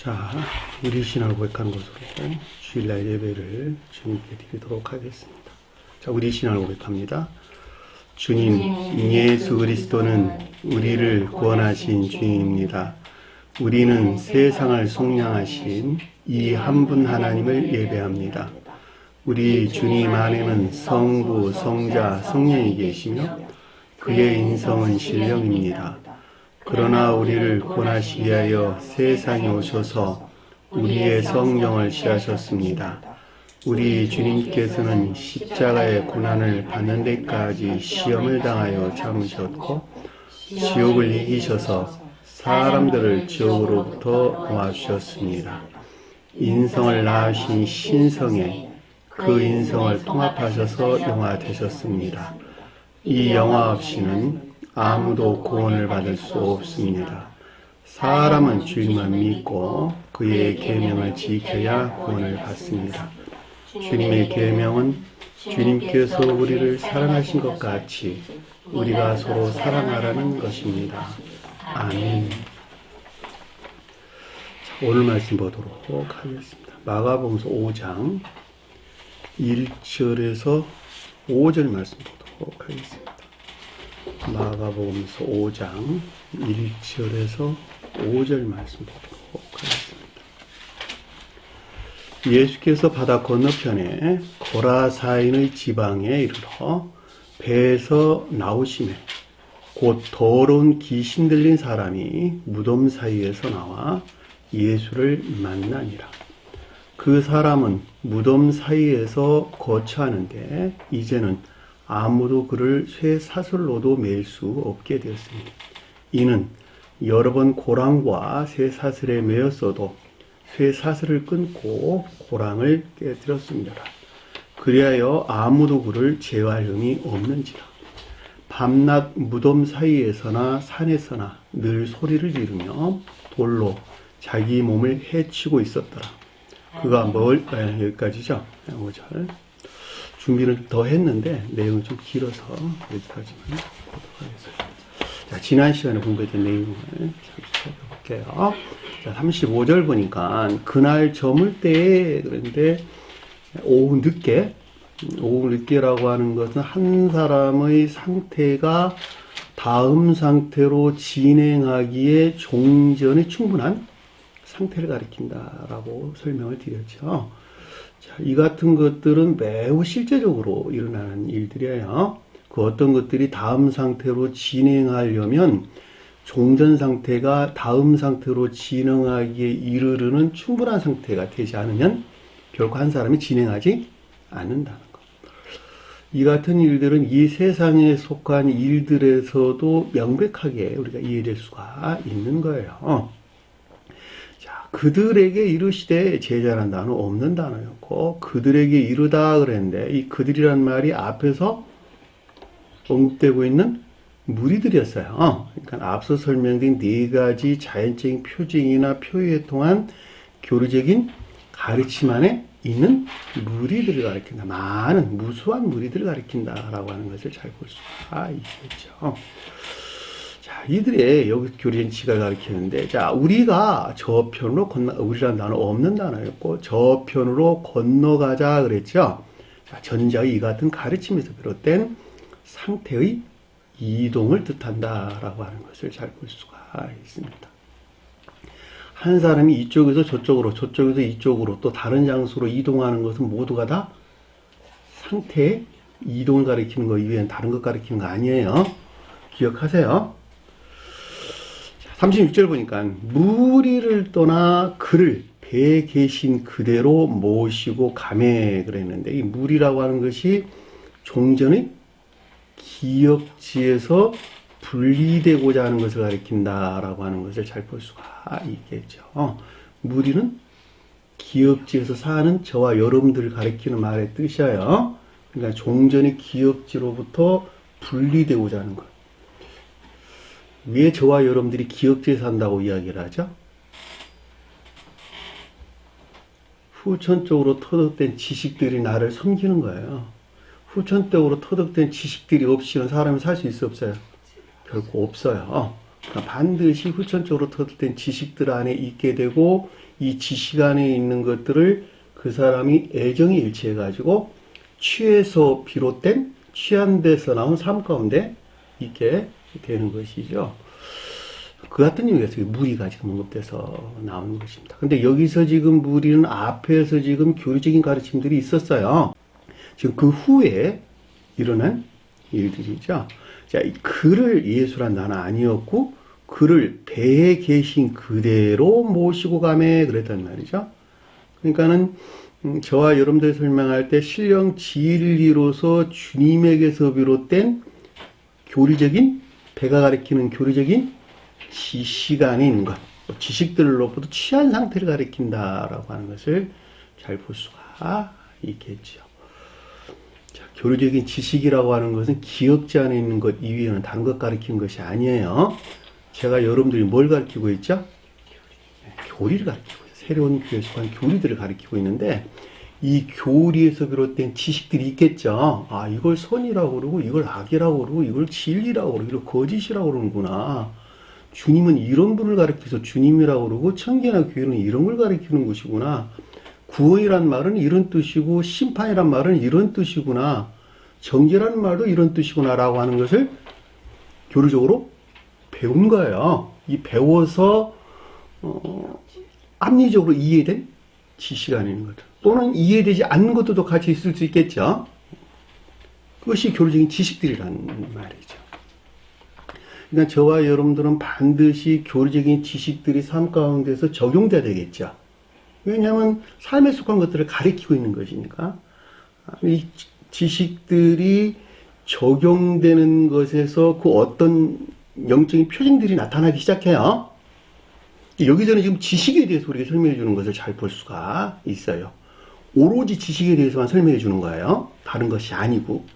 자, 우리 신앙을 고백하는 것으로 주일날 예배를 주님께 드리도록 하겠습니다. 자, 우리 신앙을 고백합니다. 주님, 예수 그리스도는 우리를 구원하신 주님입니다. 우리는 세상을 속량하신 이 한 분 하나님을 예배합니다. 우리 주님 안에는 성부, 성자, 성령이 계시며 그의 인성은 신령입니다. 그러나 우리를 구원하시기 위하여 세상에 오셔서 우리의 성령을 취하셨습니다. 우리 주님께서는 십자가의 고난을 받는 데까지 시험을 당하여 참으셨고 지옥을 이기셔서 사람들을 지옥으로부터 도와주셨습니다. 인성을 낳으신 신성에 그 인성을 통합하셔서 영화 되셨습니다. 이 영화 없이는 아무도 구원을 받을 수 없습니다. 사람은 주님을 믿고 그의 계명을 지켜야 구원을 받습니다. 주님의 계명은 주님께서 우리를 사랑하신 것 같이 우리가 서로 사랑하라는 것입니다. 아멘. 자, 오늘 말씀 보도록 하겠습니다. 마가복음서 5장 1절에서 5절 말씀 보도록 하겠습니다. 마가복음서 5장 1절에서 5절 말씀 보도록 하겠습니다. 예수께서 바다 건너편에 고라사인의 지방에 이르러 배에서 나오시매 곧 더러운 귀신 들린 사람이 무덤 사이에서 나와 예수를 만나니라. 그 사람은 무덤 사이에서 거처하는데 이제는 아무도 그를 쇠사슬로도 맬 수 없게 되었습니다. 이는 여러 번 고랑과 쇠사슬에 매였어도 쇠사슬을 끊고 고랑을 깨뜨렸습니다. 그리하여 아무도 그를 제어할 힘이 없는지라. 밤낮 무덤 사이에서나 산에서나 늘 소리를 지르며 돌로 자기 몸을 해치고 있었더라. 그가 여기까지죠. 5절. 준비를 더 했는데 내용이 좀 길어서 여기까지만 보도록 하겠습니다. 자, 지난 시간에 공부했던 내용을 잠시 살펴볼게요. 자, 35절 보니까 그날 저물 때에 그런데 오후 늦게라고 하는 것은 한 사람의 상태가 다음 상태로 진행하기에 종전이 충분한 상태를 가리킨다라고 설명을 드렸죠. 자, 이 같은 것들은 매우 실제적으로 일어나는 일들이에요. 그 어떤 것들이 다음 상태로 진행하려면 종전 상태가 다음 상태로 진행하기에 이르르는 충분한 상태가 되지 않으면 결코 한 사람이 진행하지 않는다는 것. 이 같은 일들은 이 세상에 속한 일들에서도 명백하게 우리가 이해될 수가 있는 거예요. 그들에게 이르시되 제자란 단어 없는 단어였고 그들에게 이르다 그랬는데 이 그들이란 말이 앞에서 언급되고 있는 무리들이었어요. 그러니까 앞서 설명된 네 가지 자연적인 표징이나 표현에 통한 교리적인 가르침 안에 있는 무리들을 가리킨다. 많은 무수한 무리들을 가리킨다라고 하는 것을 잘 볼 수가 있겠죠. 이들의 여기 교리적인 지각을 가리키는데, 자, 우리가 저편으로 우리라는 단어 없는 단어였고, 저편으로 건너가자 그랬죠. 자, 전자의 이 같은 가르침에서 비롯된 상태의 이동을 뜻한다라고 하는 것을 잘 볼 수가 있습니다. 한 사람이 이쪽에서 저쪽으로, 저쪽에서 이쪽으로 또 다른 장소로 이동하는 것은 모두가 다 상태의 이동을 가리키는 것 이외에는 다른 것 가리키는 거 아니에요. 기억하세요. 36절 보니까 무리를 떠나 그를 배에 계신 그대로 모시고 가매 그랬는데 이 무리라고 하는 것이 종전의 기역지에서 분리되고자 하는 것을 가리킨다라고 하는 것을 잘 볼 수가 있겠죠. 무리는 기역지에서 사는 저와 여러분들을 가리키는 말의 뜻이에요. 그러니까 종전의 기역지로부터 분리되고자 하는 것. 왜 저와 여러분들이 기역지에 산다고 이야기를 하죠? 후천적으로 터득된 지식들이 나를 섬기는 거예요. 후천적으로 터득된 지식들이 없이는 사람이 살 수 있어 없어요? 결코 없어요. 그러니까 반드시 후천적으로 터득된 지식들 안에 있게 되고 이 지식 안에 있는 것들을 그 사람이 애정에 일치해가지고 취해서 비롯된 취한 데서 나온 삶 가운데 있게 되는 것이죠. 그 같은 의미에서 무리가 지금 언급돼서 나오는 것입니다. 근데 여기서 지금 무리는 앞에서 지금 교리적인 가르침들이 있었어요. 지금 그 후에 일어난 일들이죠. 자, 그를 예수란 나는 아니었고, 그를 배에 계신 그대로 모시고 가매 그랬단 말이죠. 그러니까는 저와 여러분들 설명할 때 신령 진리로서 주님에게서 비롯된 교리적인, 배가 가리키는 교리적인 지식 안에 있는 것, 지식들로부터 취한 상태를 가리킨다라고 하는 것을 잘 볼 수가 있겠죠. 자, 교리적인 지식이라고 하는 것은 기억지 안에 있는 것 이외에는 다른 것 가리키는 것이 아니에요. 제가 여러분들이 뭘 가리키고 있죠? 교리를 가리키고 있어요. 새로운 교회에 속한 교리들을 가리키고 있는데, 이 교리에서 비롯된 지식들이 있겠죠. 아, 이걸 선이라고 그러고, 이걸 악이라고 그러고, 이걸 진리라고 그러고, 이걸 거짓이라고 그러는구나. 주님은 이런 분을 가리켜서 주님이라고 그러고, 천계나 교회는 이런 걸 가리키는 것이구나. 구원이란 말은 이런 뜻이고, 심판이란 말은 이런 뜻이구나. 정죄라는 말도 이런 뜻이구나. 라고 하는 것을 교리적으로 배운 거예요. 이 배워서, 합리적으로 이해된 지식 안에 있는 것들. 또는 이해되지 않는 것들도 같이 있을 수 있겠죠. 그것이 교리적인 지식들이라는 말이죠. 그러니까 저와 여러분들은 반드시 교리적인 지식들이 삶 가운데서 적용돼야 되겠죠. 왜냐하면 삶에 속한 것들을 가리키고 있는 것이니까. 이 지식들이 적용되는 것에서 그 어떤 영적인 표징들이 나타나기 시작해요. 여기서는 지금 지식에 대해서 우리에게 설명해 주는 것을 잘 볼 수가 있어요. 오로지 지식에 대해서만 설명해 주는 거예요. 다른 것이 아니고.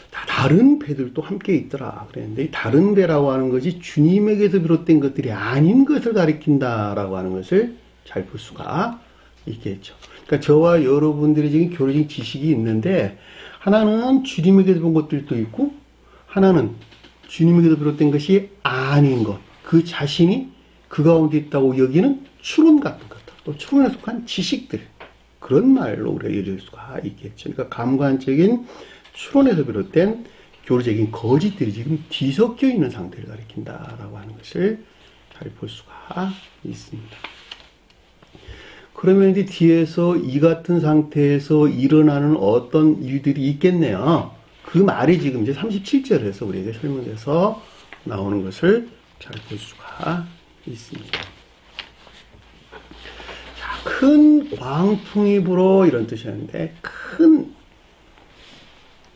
다른 배들도 함께 있더라 그랬는데, 다른 배라고 하는 것이 주님에게서 비롯된 것들이 아닌 것을 가리킨다라고 하는 것을 잘 볼 수가 있겠죠. 그러니까 저와 여러분들이 지금 교리적인 지식이 있는데, 하나는 주님에게서 본 것들도 있고, 하나는 주님에게서 비롯된 것이 아닌 것, 그 자신이 그 가운데 있다고 여기는 추론 같은 것들, 또 추론에 속한 지식들, 그런 말로 우리가 이해할 수가 있겠죠. 그러니까 감관적인 추론에서 비롯된 교리적인 거짓들이 지금 뒤섞여 있는 상태를 가리킨다라고 하는 것을 잘 볼 수가 있습니다. 그러면 이제 뒤에서 이 같은 상태에서 일어나는 어떤 일들이 있겠네요. 그 말이 지금 이제 37절에서 우리에게 설명돼서 나오는 것을 잘 볼 수가 있습니다. 자, 큰 광풍이 불어 이런 뜻이었는데, 큰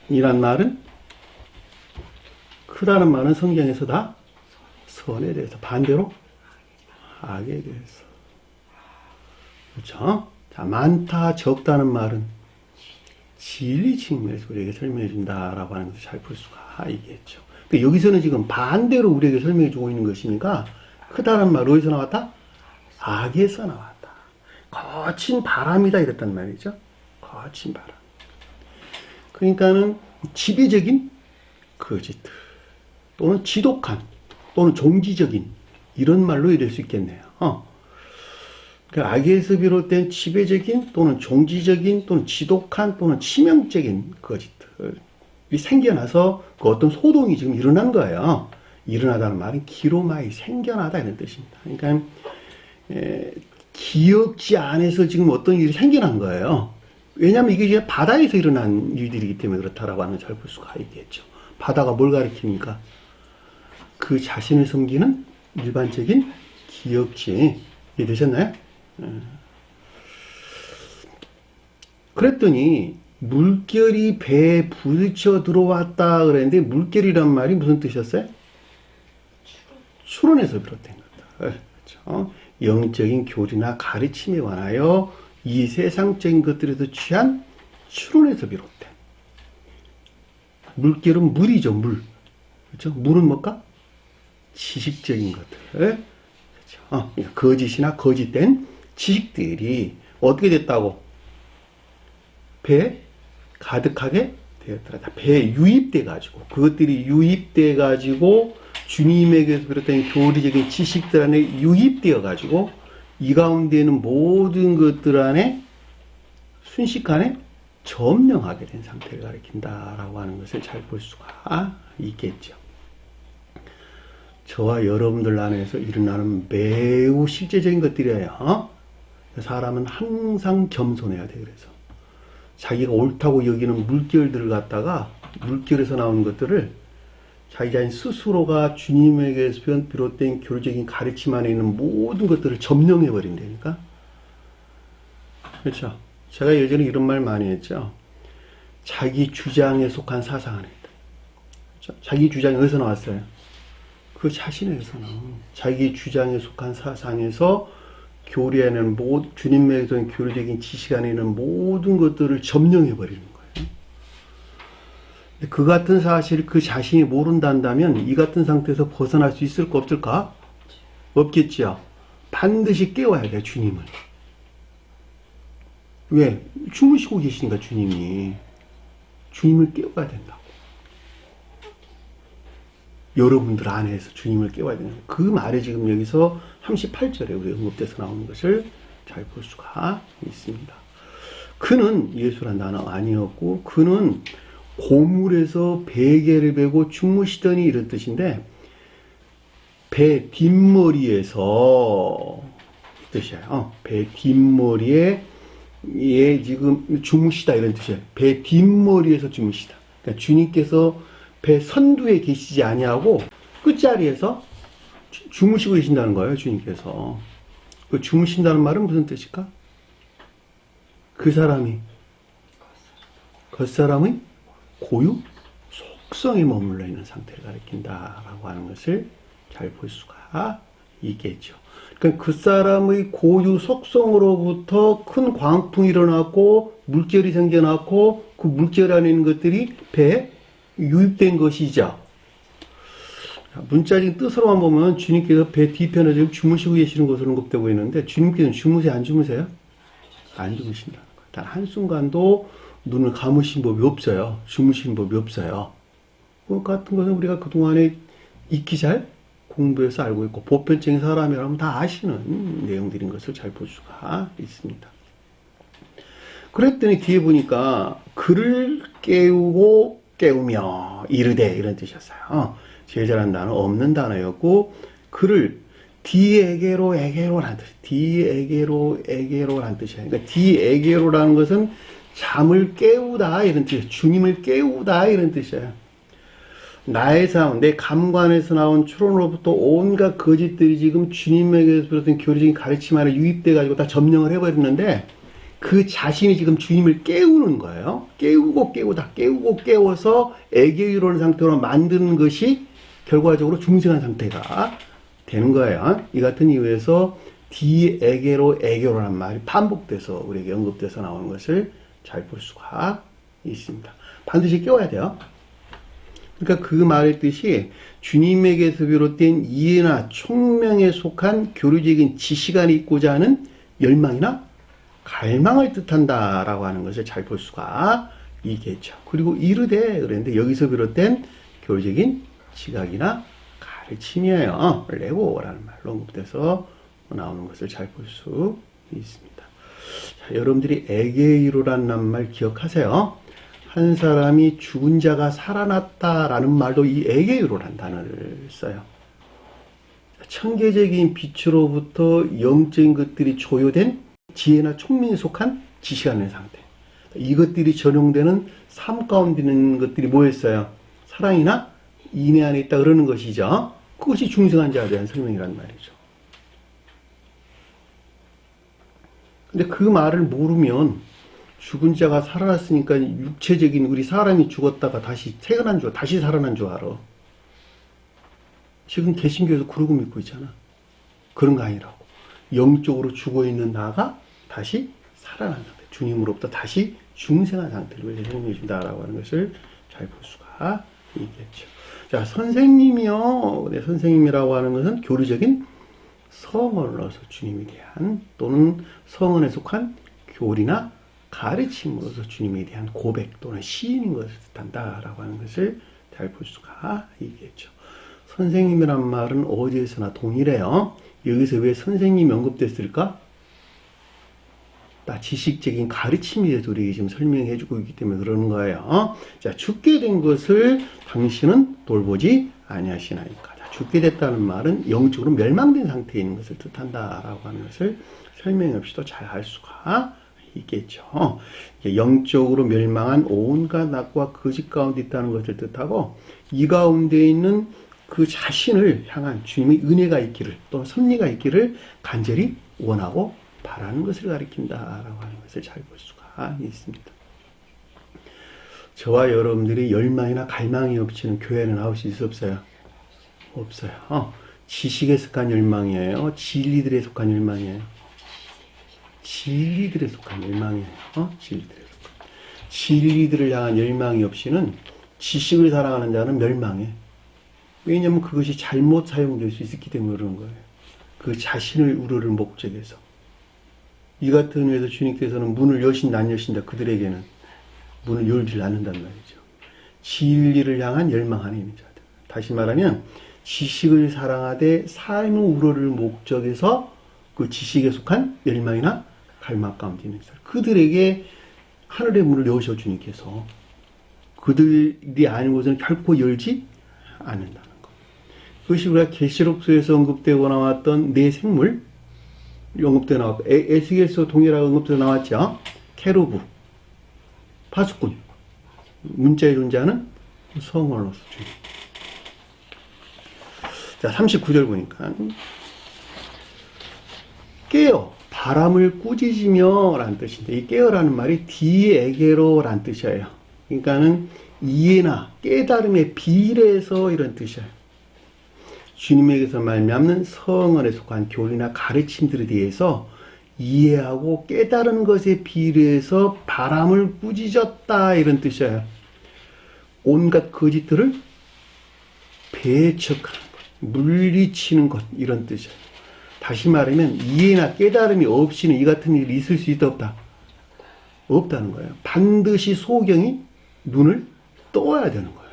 이란 말은, 크다는 말은 성경에서 다 선에 대해서, 반대로 악에 대해서. 그렇죠? 자, 많다, 적다는 말은 진리 측면에서 우리에게 설명해 준다라고 하는 것을 잘 볼 수가 있겠죠. 근데 여기서는 지금 반대로 우리에게 설명해 주고 있는 것이니까, 크다는 말 어디서 나왔다? 악에서 나왔다. 거친 바람이다 이랬단 말이죠. 거친 바람. 그러니까는 지배적인 거짓들, 또는 지독한, 또는 종지적인, 이런 말로 이럴 수 있겠네요. 그러니까 악에서 비롯된 지배적인, 또는 종지적인, 또는 지독한, 또는 치명적인 거짓들이 생겨나서 그 어떤 소동이 지금 일어난 거예요. 일어나다는 말은 기로마이, 생겨나다 이런 뜻입니다. 그러니까 기억지 안에서 지금 어떤 일이 생겨난 거예요. 왜냐하면 이게 이제 바다에서 일어난 일들이기 때문에 그렇다라고 하는 걸 잘 볼 수가 있겠죠. 바다가 뭘 가리킵니까? 그 자신을 섬기는 일반적인 기억지. 이해되셨나요? 그랬더니 물결이 배에 부딪혀 들어왔다 그랬는데, 물결이란 말이 무슨 뜻이었어요? 추론에서 비롯된 것들. 그렇죠? 영적인 교리나 가르침에 관하여 이 세상적인 것들에서 취한 추론에서 비롯된. 물결은 물이죠, 물. 그렇죠? 물은 뭘까? 지식적인 것들. 그렇죠? 거짓이나 거짓된 지식들이 어떻게 됐다고? 배에 가득하게 되었더라. 배에 유입돼가지고, 그것들이 유입돼가지고, 주님에게서 비롯된 교리적인 지식들 안에 유입되어가지고, 이 가운데 있는 모든 것들 안에 순식간에 점령하게 된 상태를 가리킨다라고 하는 것을 잘 볼 수가 있겠죠. 저와 여러분들 안에서 일어나는 매우 실제적인 것들이에요. 사람은 항상 겸손해야 돼. 그래서 자기가 옳다고 여기는 물결들을 갖다가 물결에서 나오는 것들을 자기 자신 스스로가 주님에게서 비롯된 교리적인 가르침 안에 있는 모든 것들을 점령해 버린다니까. 그렇죠. 제가 예전에 이런 말 많이 했죠. 자기 주장에 속한 사상 안에 있다. 그렇죠? 자기 주장이 어디서 나왔어요? 그 자신에서 나온 자기 주장에 속한 사상에서 교리에는 주님에게서 교리적인 지식 안에 있는 모든 것들을 점령해 버리는 거예요. 그 같은 사실을 그 자신이 모른다면 이 같은 상태에서 벗어날 수 있을까 없을까? 없겠지요. 반드시 깨워야 돼요. 주님을. 왜? 주무시고 계시니까 주님을 깨워야 된다고. 여러분들 안에서 주님을 깨워야 된다. 그 말이 지금 여기서 38절에 우리 언급돼서 나오는 것을 잘 볼 수가 있습니다. 그는 예수란 단어 아니었고 그는 고물에서 베개를 베고 주무시더니 이런 뜻인데 배 뒷머리에서 뜻이에요. 배 뒷머리에 지금 주무시다 이런 뜻이에요. 배 뒷머리에서 주무시다. 그러니까 주님께서 배 선두에 계시지 아니하고 끝자리에서 주무시고 계신다는 거예요. 주님께서. 그 주무신다는 말은 무슨 뜻일까? 겉사람의 고유 속성에 머물러 있는 상태를 가리킨다라고 하는 것을 잘 볼 수가 있겠죠. 그러니까 그 사람의 고유 속성으로부터 큰 광풍이 일어났고 물결이 생겨났고 그 물결 안에 있는 것들이 배에 유입된 것이죠. 문자적인 뜻으로만 보면 주님께서 배 뒤편에 지금 주무시고 계시는 것으로 언급되고 있는데 주님께서는 주무세요? 안 주무세요? 안 주무신다는 거예요. 단 한순간도 눈을 감으신 법이 없어요. 주무신 법이 없어요. 그 같은 것은 우리가 그동안에 익히 잘 공부해서 알고 있고 보편적인 사람이라면 다 아시는 내용들인 것을 잘 볼 수가 있습니다. 그랬더니 뒤에 보니까 그를 깨우며 이르되 이런 뜻이었어요. 제일 잘하는 단어 없는 단어였고 그를 디에게로라는 뜻, 디에게로라는 뜻이에요. 그러니까 디에게로라는 것은 잠을 깨우다 이런 뜻이에요. 주님을 깨우다 이런 뜻이에요. 나의 삶, 내 감관에서 나온 추론으로부터 온갖 거짓들이 지금 주님에게서 비롯된 교리적인 가르침 안에 유입돼가지고 다 점령을 해버리는데 그 자신이 지금 주님을 깨우는 거예요. 깨우고 깨워서 애교에 이르는 상태로 만드는 것이 결과적으로 중생한 상태가 되는 거예요. 이 같은 이유에서 애교라는 말이 반복돼서 우리에게 언급돼서 나오는 것을 잘 볼 수가 있습니다. 반드시 깨워야 돼요. 그러니까 그 말의 뜻이 주님에게서 비롯된 이해나 총명에 속한 교류적인 지식 안에 있고자 하는 열망이나 갈망을 뜻한다라고 하는 것을 잘 볼 수가 있겠죠. 그리고 이르되 그랬는데 여기서 비롯된 교류적인 지각이나 가르침이에요. 레고라는 말로 언급돼서 나오는 것을 잘 볼 수 있습니다. 자, 여러분들이 에게이로라는 말 기억하세요. 한 사람이 죽은 자가 살아났다라는 말도 이 에게이로라는 단어를 써요. 천계적인 빛으로부터 영적인 것들이 조효된 지혜나 총명에 속한 지시하는 상태. 이것들이 전용되는 삶 가운데 있는 것들이 뭐였어요? 사랑이나 인애 안에 있다 그러는 것이죠. 그것이 중생한 자에 대한 설명이란 말이죠. 근데 그 말을 모르면 죽은 자가 살아났으니까 육체적인 우리 사람이 죽었다가 다시 태어난 줄, 다시 살아난 줄 알아. 지금 개신교에서 그러고 믿고 있잖아. 그런 거 아니라고. 영적으로 죽어있는 나가 다시 살아난 상태. 주님으로부터 다시 중생한 상태를 설명해 준다라고 하는 것을 잘 볼 수가 있겠죠. 자, 선생님이요. 네, 선생님이라고 하는 것은 교리적인 성언으로서 주님에 대한 또는 성언에 속한 교리나 가르침으로서 주님에 대한 고백 또는 시인인 것을 뜻한다라고 하는 것을 잘 볼 수가 있겠죠. 선생님이란 말은 어디에서나 동일해요. 여기서 왜 선생님이 언급됐을까? 지식적인 가르침에 대해서 우리에게 지금 설명해 주고 있기 때문에 그러는 거예요. 자, 죽게 된 것을 당신은 돌보지 아니하시나이까. 자, 죽게 됐다는 말은 영적으로 멸망된 상태에 있는 것을 뜻한다라고 하는 것을 설명 없이도 잘 알 수가 있겠죠. 영적으로 멸망한 온갖 악과 거짓 가운데 있다는 것을 뜻하고, 이 가운데 있는 그 자신을 향한 주님의 은혜가 있기를, 또는 섭리가 있기를 간절히 원하고 바라는 것을 가리킨다라고 하는 것을 잘 볼 수가 있습니다. 저와 여러분들이 열망이나 갈망이 없이는 교회는 나올 수 있어 없어요? 없어요. 지식에 속한 열망이에요? 진리들에 속한 열망이에요? 진리들에 속한 열망이에요. 진리들에 속한. 진리들을 향한 열망이 없이는 지식을 사랑하는 자는 멸망해. 왜냐하면 그것이 잘못 사용될 수 있기 때문에 그러는 거예요. 그 자신을 우러를 목적에서. 이 같은 의미에서 주님께서는 문을 여신다 안 여신다 그들에게는 문을 열지 않는단 말이죠. 진리를 향한 열망 안에 있는 자들. 다시 말하면 지식을 사랑하되 삶의 우러를 목적에서 그 지식에 속한 열망이나 갈망 가운데 있는 자들. 그들에게 하늘의 문을 여셔 주님께서 그들이 아닌 곳은 결코 열지 않는다는 것. 그것이 우리가 계시록서에서 언급되고 나왔던 네 생물 언급되어 나왔고, 에스겔서 동일하게 언급되어 나왔죠. 케루브, 파수꾼, 문자에 존재하는 성원으로서 주님. 자, 39절 보니까 깨어 바람을 꾸짖으며 라는 뜻인데, 이 깨어라는 말이 디에게로라는 뜻이에요. 그러니까는 이해나 깨달음에 비례해서 이런 뜻이에요. 주님에게서 말미암는 성언에 속한 교리나 가르침들에 대해서 이해하고 깨달은 것에 비례해서 바람을 꾸짖었다 이런 뜻이에요. 온갖 거짓들을 배척하는 것, 물리치는 것 이런 뜻이에요. 다시 말하면 이해나 깨달음이 없이는 이 같은 일이 있을 수 있다 없다? 없다는 거예요. 반드시 소경이 눈을 떠야 되는 거예요.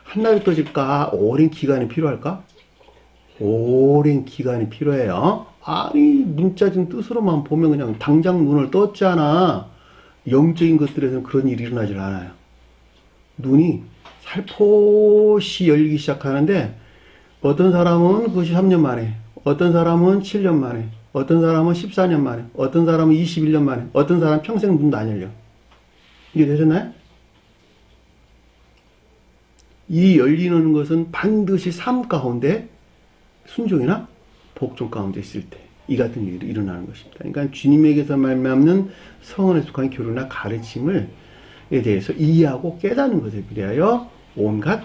한날에 떠질까? 오랜 기간이 필요할까? 오랜 기간이 필요해요. 아니 문자적 뜻으로만 보면 그냥 당장 눈을 떴잖아. 영적인 것들에서는 그런 일이 일어나질 않아요. 눈이 살포시 열리기 시작하는데 어떤 사람은 그것이 3년 만에, 어떤 사람은 7년 만에, 어떤 사람은 14년 만에, 어떤 사람은 21년 만에, 어떤 사람은 평생 눈도 안 열려. 이게 되셨나요? 이 열리는 것은 반드시 삶 가운데 순종이나 복종 가운데 있을 때 이 같은 일이 일어나는 것입니다. 그러니까 주님에게서 말미암는 성언에 속한 교류나 가르침에 대해서 이해하고 깨닫는 것에 비례하여 온갖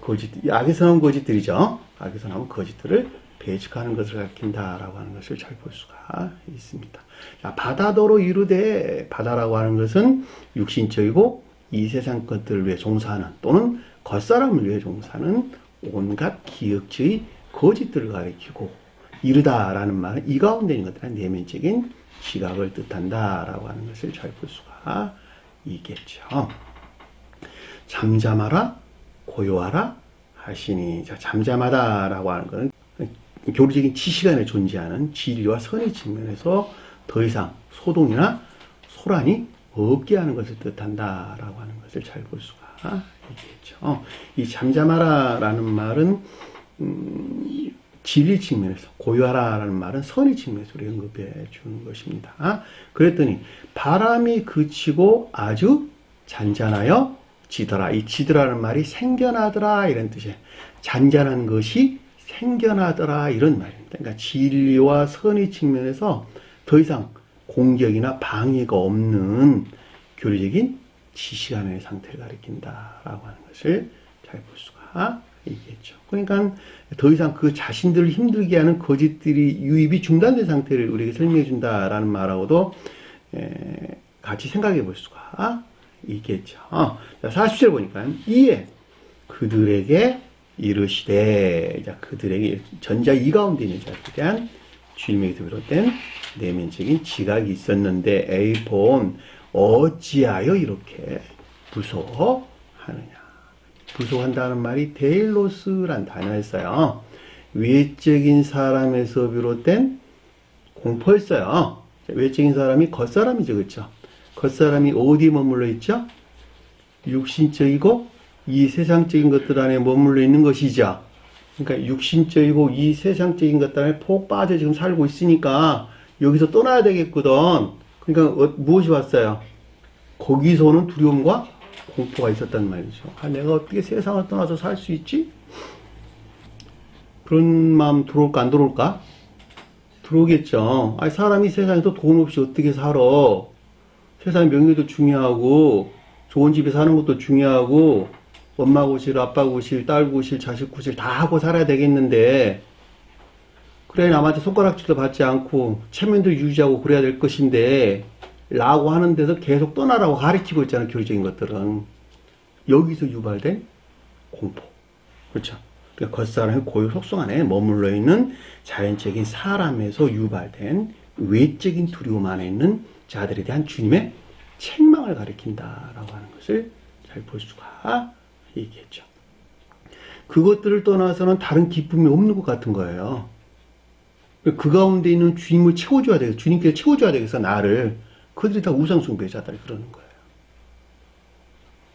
거짓, 악에서 나온 거짓들이죠. 악에서 나온 거짓들을 배척하는 것을 가리킨다라고 하는 것을 잘 볼 수가 있습니다. 자, 바다도로 이르되, 바다라고 하는 것은 육신적이고 이 세상 것들을 위해 종사하는 또는 겉사람을 위해 종사하는 온갖 기억주의 거짓들을 가리키고, 이르다라는 말은 이 가운데 있는 것들은 내면적인 지각을 뜻한다라고 하는 것을 잘 볼 수가 있겠죠. 잠잠하라, 고요하라 하시니. 자, 잠잠하다라고 하는 것은 교리적인 지식 안에 존재하는 진리와 선의 측면에서 더 이상 소동이나 소란이 없게 하는 것을 뜻한다라고 하는 것을 잘 볼 수가 있겠죠. 이 잠잠하라라는 말은 진리 측면에서, 고요하라라는 말은 선의 측면에서 우리 언급해 주는 것입니다. 그랬더니 바람이 그치고 아주 잔잔하여 지더라. 이 지더라는 말이 생겨나더라 이런 뜻이에요. 잔잔한 것이 생겨나더라 이런 말입니다. 그러니까 진리와 선의 측면에서 더 이상 공격이나 방해가 없는 교리적인 지시간의 상태를 가리킨다라고 하는 것을 잘 볼 수가 있겠죠. 그러니까 더 이상 그 자신들을 힘들게 하는 거짓들이 유입이 중단된 상태를 우리에게 설명해 준다라는 말하고도 같이 생각해 볼 수가 있겠죠. 자, 40절 보니까 이에 그들에게 이르시되, 자, 그들에게 전자 이 가운데 있는 자들에 대한 주님에게서 비롯된 내면적인 지각이 있었는데 에이 본 어찌하여 이렇게 부소하느냐. 부소한다는 말이 데일로스란 단어였어요. 외적인 사람에서 비롯된 공포였어요. 외적인 사람이 겉사람이죠. 그렇죠? 겉사람이 어디에 머물러 있죠? 육신적이고 이 세상적인 것들 안에 머물러 있는 것이죠. 그러니까 육신적이고 이 세상적인 것들 안에 폭 빠져 지금 살고 있으니까 여기서 떠나야 되겠거든. 그러니까 무엇이 왔어요? 거기서는 두려움과 공포가 있었단 말이죠. 내가 어떻게 세상을 떠나서 살 수 있지? 그런 마음 들어올까 안 들어올까? 들어오겠죠. 사람이 세상에서 돈 없이 어떻게 살아? 세상 명예도 중요하고 좋은 집에 사는 것도 중요하고 엄마 고실, 아빠 고실, 딸 고실, 자식 고실 다 하고 살아야 되겠는데 그래 남한테 손가락질도 받지 않고 체면도 유지하고 그래야 될 것인데 라고 하는 데서 계속 떠나라고 가르치고 있잖아요. 교리적인 것들은. 여기서 유발된 공포. 그렇죠. 그러니까 겉사람의 고유 속성 안에 머물러 있는 자연적인 사람에서 유발된 외적인 두려움 안에 있는 자들에 대한 주님의 책망을 가리킨다라고 하는 것을 잘 볼 수가 있겠죠. 그것들을 떠나서는 다른 기쁨이 없는 것 같은 거예요. 그 가운데 있는 주님을 채워줘야 되겠어. 주님께서 채워줘야 되겠어, 나를. 그들이 다 우상숭배자들 그러는 거예요.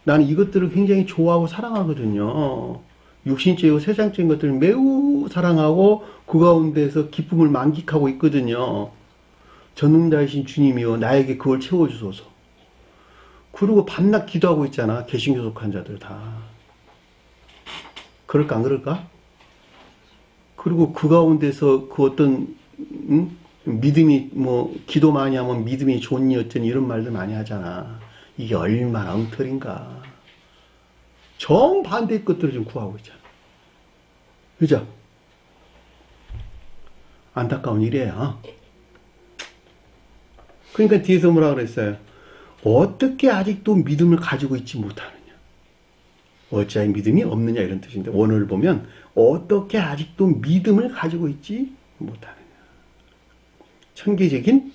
나는 이것들을 굉장히 좋아하고 사랑하거든요. 육신적이고 세상적인 것들을 매우 사랑하고 그 가운데서 기쁨을 만끽하고 있거든요. 전능자이신 주님이요 나에게 그걸 채워주소서. 그리고 밤낮 기도하고 있잖아. 개신교 속한 자들 다. 그럴까 안 그럴까? 그리고 그 가운데서 그 어떤 믿음이 기도 많이 하면 믿음이 좋니 어쩌니 이런 말들 많이 하잖아. 이게 얼마나 엉터리인가. 정반대의 것들을 좀 구하고 있잖아. 그죠? 안타까운 일이에요. 그러니까 뒤에서 뭐라 그랬어요? 어떻게 아직도 믿음을 가지고 있지 못하느냐. 어찌하여 믿음이 없느냐 이런 뜻인데 오늘 보면 어떻게 아직도 믿음을 가지고 있지 못하느냐. 천계적인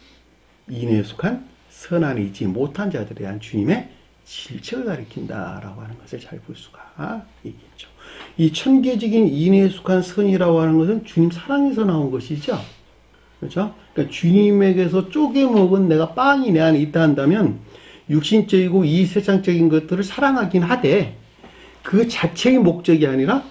인애에 속한 선안에 있지 못한 자들에 대한 주님의 질책을 가리킨다라고 하는 것을 잘 볼 수가 있겠죠. 이 천계적인 인애에 속한 선이라고 하는 것은 주님 사랑에서 나온 것이죠. 그렇죠? 그러니까 주님에게서 쪼개먹은 내가 빵이 내 안에 있다 한다면 육신적이고 이 세상적인 것들을 사랑하긴 하되 그 자체의 목적이 아니라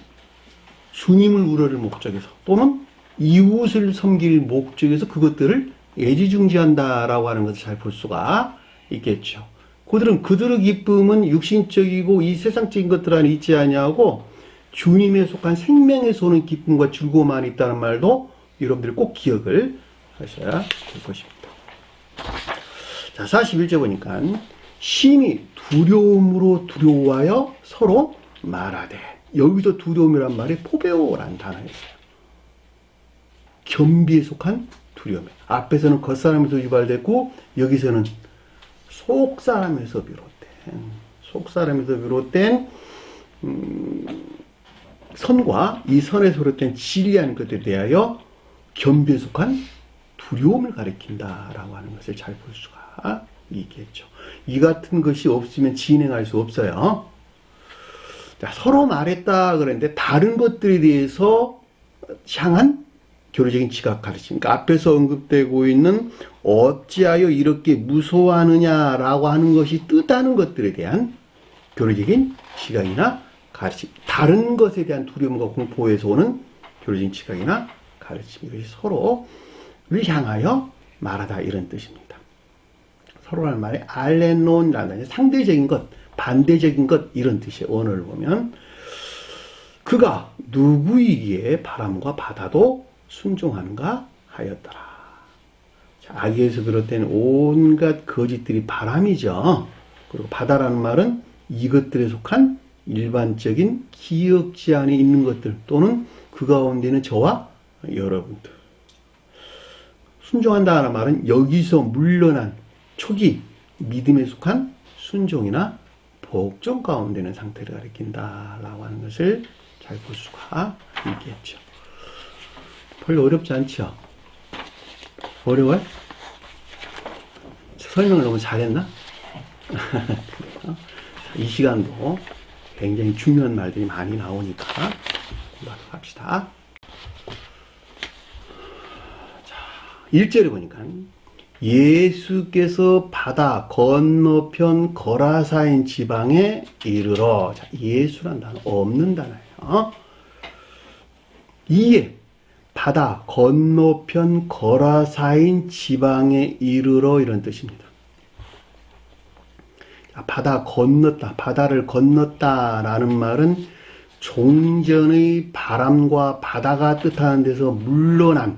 주님을 우러를 목적에서 또는 이웃을 섬길 목적에서 그것들을 애지중지한다라고 하는 것을 잘 볼 수가 있겠죠. 그들의 기쁨은 육신적이고 이 세상적인 것들 안에 있지 아니하고 주님에 속한 생명에서 오는 기쁨과 즐거움 안에 있다는 말도 여러분들이 꼭 기억을 하셔야 될 것입니다. 자, 41절 보니까 심히 두려움으로 두려워하여 서로 말하되, 여기서 두려움이란 말이 포베오라는 단어였어요. 겸비에 속한 두려움. 앞에서는 겉사람에서 유발됐고 여기서는 속사람에서 비롯된 선과 이 선에서 비롯된 진리하는 것에 대하여 겸비에 속한 두려움을 가리킨다라고 하는 것을 잘 볼 수가 있겠죠. 이 같은 것이 없으면 진행할 수 없어요. 자, 서로 말했다 그랬는데 다른 것들에 대해서 향한 교리적인 지각 가르침. 그러니까 앞에서 언급되고 있는 어찌하여 이렇게 무서워하느냐라고 하는 것이 뜻하는 것들에 대한 교리적인 지각이나 가르침. 다른 것에 대한 두려움과 공포에서 오는 교리적인 지각이나 가르침. 이것이 서로를 향하여 말하다 이런 뜻입니다. 서로라는 말이 알레논이라는 상대적인 것, 반대적인 것 이런 뜻이에요. 원어를 보면 그가 누구이기에 바람과 바다도 순종하는가 하였더라. 자, 악에서 비롯된 온갖 거짓들이 바람이죠. 그리고 바다라는 말은 이것들에 속한 일반적인 기억지 안에 있는 것들 또는 그 가운데는 저와 여러분들. 순종한다는 말은 여기서 물러난 초기 믿음에 속한 순종이나 복종 가운데는 상태를 가리킨다라고 하는 것을 잘 볼 수가 있겠죠. 별로 어렵지 않죠? 어려워요? 설명을 너무 잘했나? 이 시간도 굉장히 중요한 말들이 많이 나오니까 공부하도록 합시다. 1절에 보니까 예수께서 바다 건너편 거라사인 지방에 이르러. 자, 예수란 단어 없는 단어예요. 2에 바다 건너편 거라사인 지방에 이르러 이런 뜻입니다. 바다 건넜다, 바다를 건넜다라는 말은 종전의 바람과 바다가 뜻하는 데서 물러난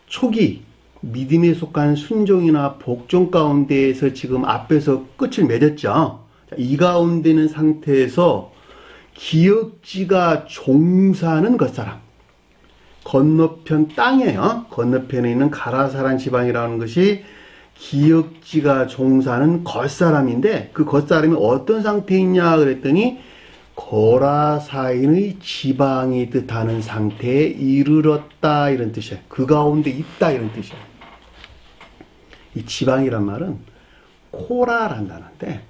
초기 믿음에 속한 순종이나 복종 가운데에서 지금 앞에서 끝을 맺었죠. 이 가운데 있는 상태에서 기역지가 종사는 겉사람, 건너편 땅이에요. 건너편에 있는 가라사란 지방이라는 것이 기역지가 종사는 겉사람인데, 그 겉사람이 어떤 상태에 있냐 그랬더니 거라사인의 지방이 뜻하는 상태에 이르렀다 이런 뜻이에요. 그 가운데 있다 이런 뜻이에요. 이 지방이란 말은 코라란 단어인데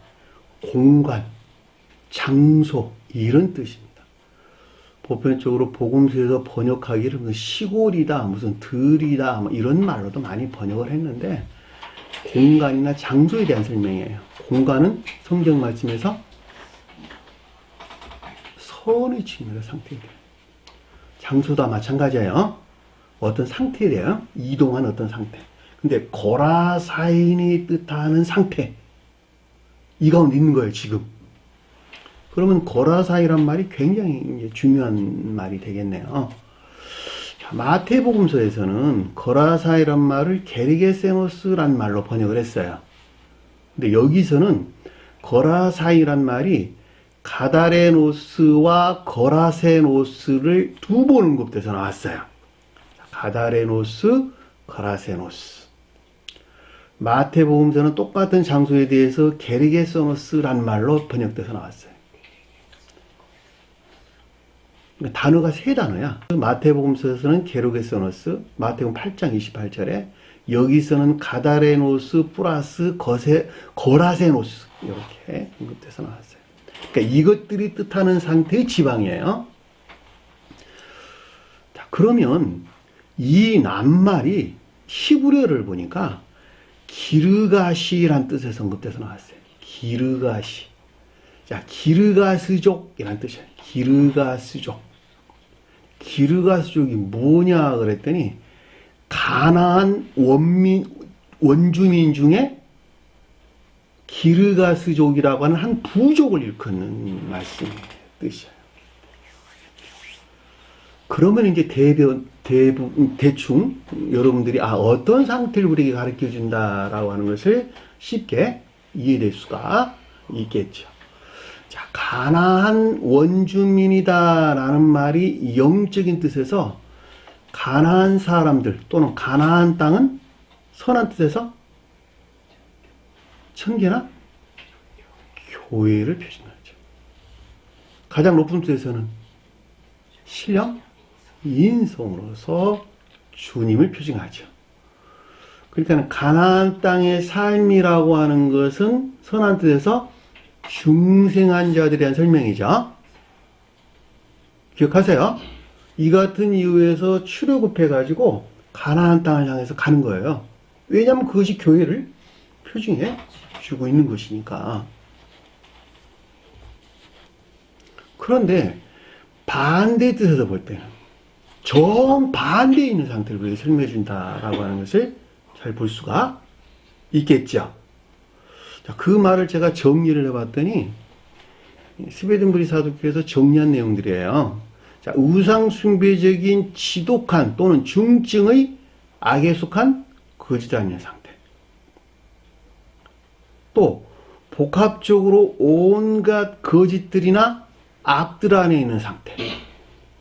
공간, 장소 이런 뜻입니다. 보편적으로 복음서에서 번역하기를 무슨 시골이다, 무슨 들이다 뭐 이런 말로도 많이 번역을 했는데, 공간이나 장소에 대한 설명이에요. 공간은 성경 말씀에서 선의 측면의 상태에 대해요. 장소도 마찬가지예요. 어떤 상태에 대해요. 이동한 어떤 상태. 근데 거라사인이 뜻하는 상태, 이 가운데 있는 거예요 지금. 그러면 거라사이란 말이 굉장히 이제 중요한 말이 되겠네요. 자, 마태복음서에서는 거라사이란 말을 게르게세노스란 말로 번역을 했어요. 근데 여기서는 거라사이란 말이 가다레노스와 거라세노스를 두 번 언급돼서 나왔어요. 가다레노스, 거라세노스. 마태복음서는 똑같은 장소에 대해서 게르게세노스란 말로 번역돼서 나왔어요. 그러니까 단어가 세 단어야. 마태복음서에서는 게르게세노스, 마태복음 8장 28절에, 여기서는 가다레노스 플러스 거라세노스 이렇게 언급돼서 나왔어요. 그러니까 이것들이 뜻하는 상태의 지방이에요. 자, 그러면 이 낱말이 히브리어를 보니까 기르가시란 뜻에서 언급돼서 나왔어요. 기르가시. 자, 기르가스족이란 뜻이에요. 기르가스족. 기르가스족이 뭐냐 그랬더니 가나안 원주민 중에 기르가스족이라고 하는 한 부족을 일컫는 말씀의 뜻이에요. 그러면 이제 대충 여러분들이 어떤 상태를 우리에게 가르쳐 준다라고 하는 것을 쉽게 이해될 수가 있겠죠. 자, 가나안 원주민이다라는 말이 영적인 뜻에서 가나안 사람들 또는 가나안 땅은 선한 뜻에서 천계나 교회를 표현하죠. 가장 높은 뜻에서는 신령, 인성으로서 주님을 표징하죠. 그러니까 가나안 땅의 삶이라고 하는 것은 선한 뜻에서 중생한 자들에 대한 설명이죠. 기억하세요. 이 같은 이유에서 출애굽해가지고 가나안 땅을 향해서 가는 거예요. 왜냐하면 그것이 교회를 표징해 주고 있는 것이니까. 그런데 반대의 뜻에서 볼 때는 정반대에 있는 상태를 우리에게 설명해 준다라고 하는 것을 잘 볼 수가 있겠죠. 자, 그 말을 제가 정리를 해봤더니 스웨덴부리 사도교에서 정리한 내용들이에요. 자, 우상숭배적인 지독한 또는 중증의 악에 속한 거짓 아닌 상태. 또 복합적으로 온갖 거짓들이나 악들 안에 있는 상태.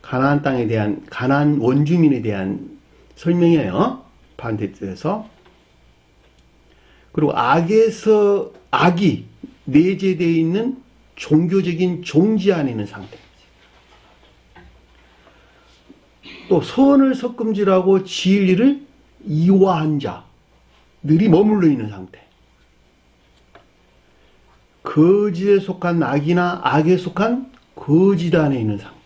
가나안 땅에 대한, 가나안 원주민에 대한 설명이에요. 반대 뜻에서. 그리고 악이 내재되어 있는 종교적인 종지 안에 있는 상태. 또 선을 석금질하고 진리를 이화한 자들이 머물러 있는 상태. 거짓에 속한 악이나 악에 속한 거짓 안에 있는 상태.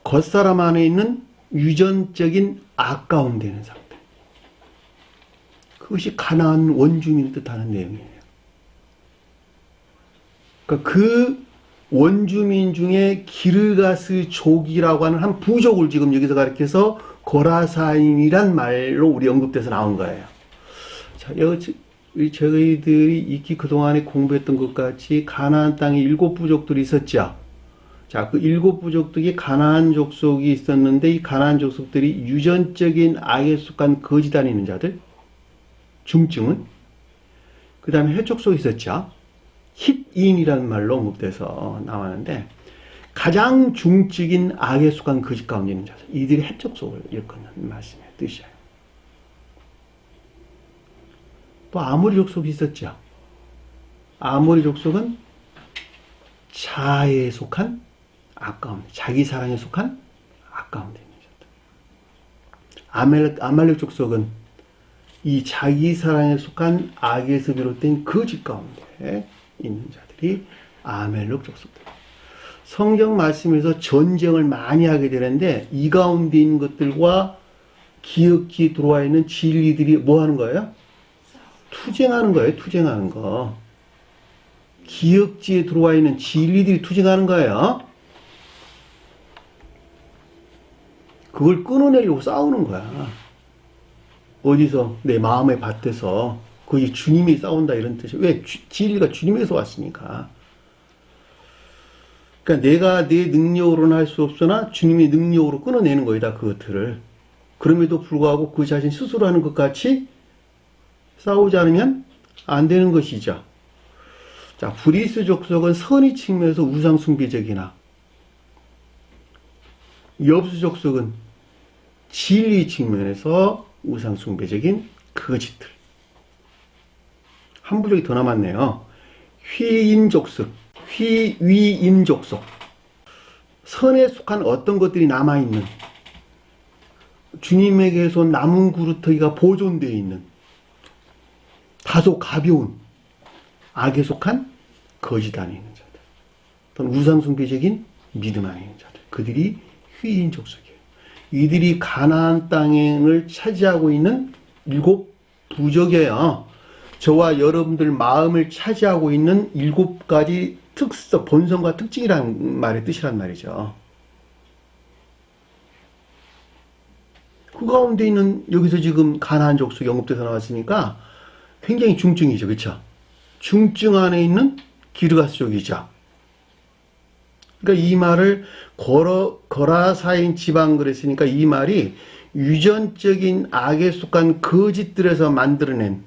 겉사람 안에 있는 유전적인 아까움 되는 상태. 그것이 가나안 원주민을 뜻하는 내용이에요. 그러니까 그 원주민 중에 기르가스족이라고 하는 한 부족을 지금 여기서 가리켜서 고라사인이란 말로 우리 언급돼서 나온 거예요. 자, 저희들이 익히 그동안에 공부했던 것 같이 가나안 땅에 7부족들이 있었죠. 자, 그 7부족들이 가나안 족속이 있었는데 이 가나안 족속들이 유전적인 악에 속한 거지 다니는 자들, 중증은, 그 다음에 해족속이 있었죠. 힛인이라는 말로 언급돼서 나왔는데 가장 중증인 악에 속한 거짓 가운데 있는 자들, 이들이 해족속을 일컫는 말씀의 뜻이에요. 또 아모리 족속이 있었죠. 아모리 족속은 자아에 속한 아까움, 자기 사랑에 속한 아까움 되는 자들. 아말렉 족속은 이 자기 사랑에 속한 악에서 비롯된 거짓 가운데 있는 자들이 아말렉 족속들. 성경 말씀에서 전쟁을 많이 하게 되는데 이 가운데 있는 것들과 기억기 들어와 있는 진리들이 뭐 하는 거예요? 투쟁하는 거예요. 투쟁하는 거. 기억지에 들어와 있는 진리들이 투쟁하는 거예요. 그걸 끊어내려고 싸우는 거야. 어디서? 내 마음의 밭에서. 거기 주님이 싸운다 이런 뜻이에요. 왜? 진리가 주님에서 왔으니까. 그러니까 내가 내 능력으로는 할 수 없으나 주님의 능력으로 끊어내는 거이다. 그것들을. 그럼에도 불구하고 그 자신 스스로 하는 것 같이 싸우지 않으면 안 되는 것이죠. 자, 브리스 족속은 선의 측면에서 우상 숭배적이나 엽수 족속은 진리 측면에서 우상 숭배적인 거짓들. 한 부족이 더 남았네요. 휘인족속, 휘위인족속. 선에 속한 어떤 것들이 남아있는, 주님에게서 남은 그루터기가 보존되어 있는 다소 가벼운 악에 속한 거짓 안에 있는 자들, 또는 우상숭배적인 믿음 안에 있는 자들, 그들이 휘인족속이에요. 이들이 가나안 땅을 차지하고 있는 7부족이에요. 저와 여러분들 마음을 차지하고 있는 7가지 특성, 본성과 특징이라는 말의 뜻이란 말이죠. 그 가운데 있는, 여기서 지금 가나안 족속이 언급돼서 나왔으니까 굉장히 중증이죠. 그렇죠? 중증 안에 있는 기르가스족이죠. 그러니까 이 말을 거라사인 지방 그랬으니까 이 말이 유전적인 악에 속한 거짓들에서 만들어낸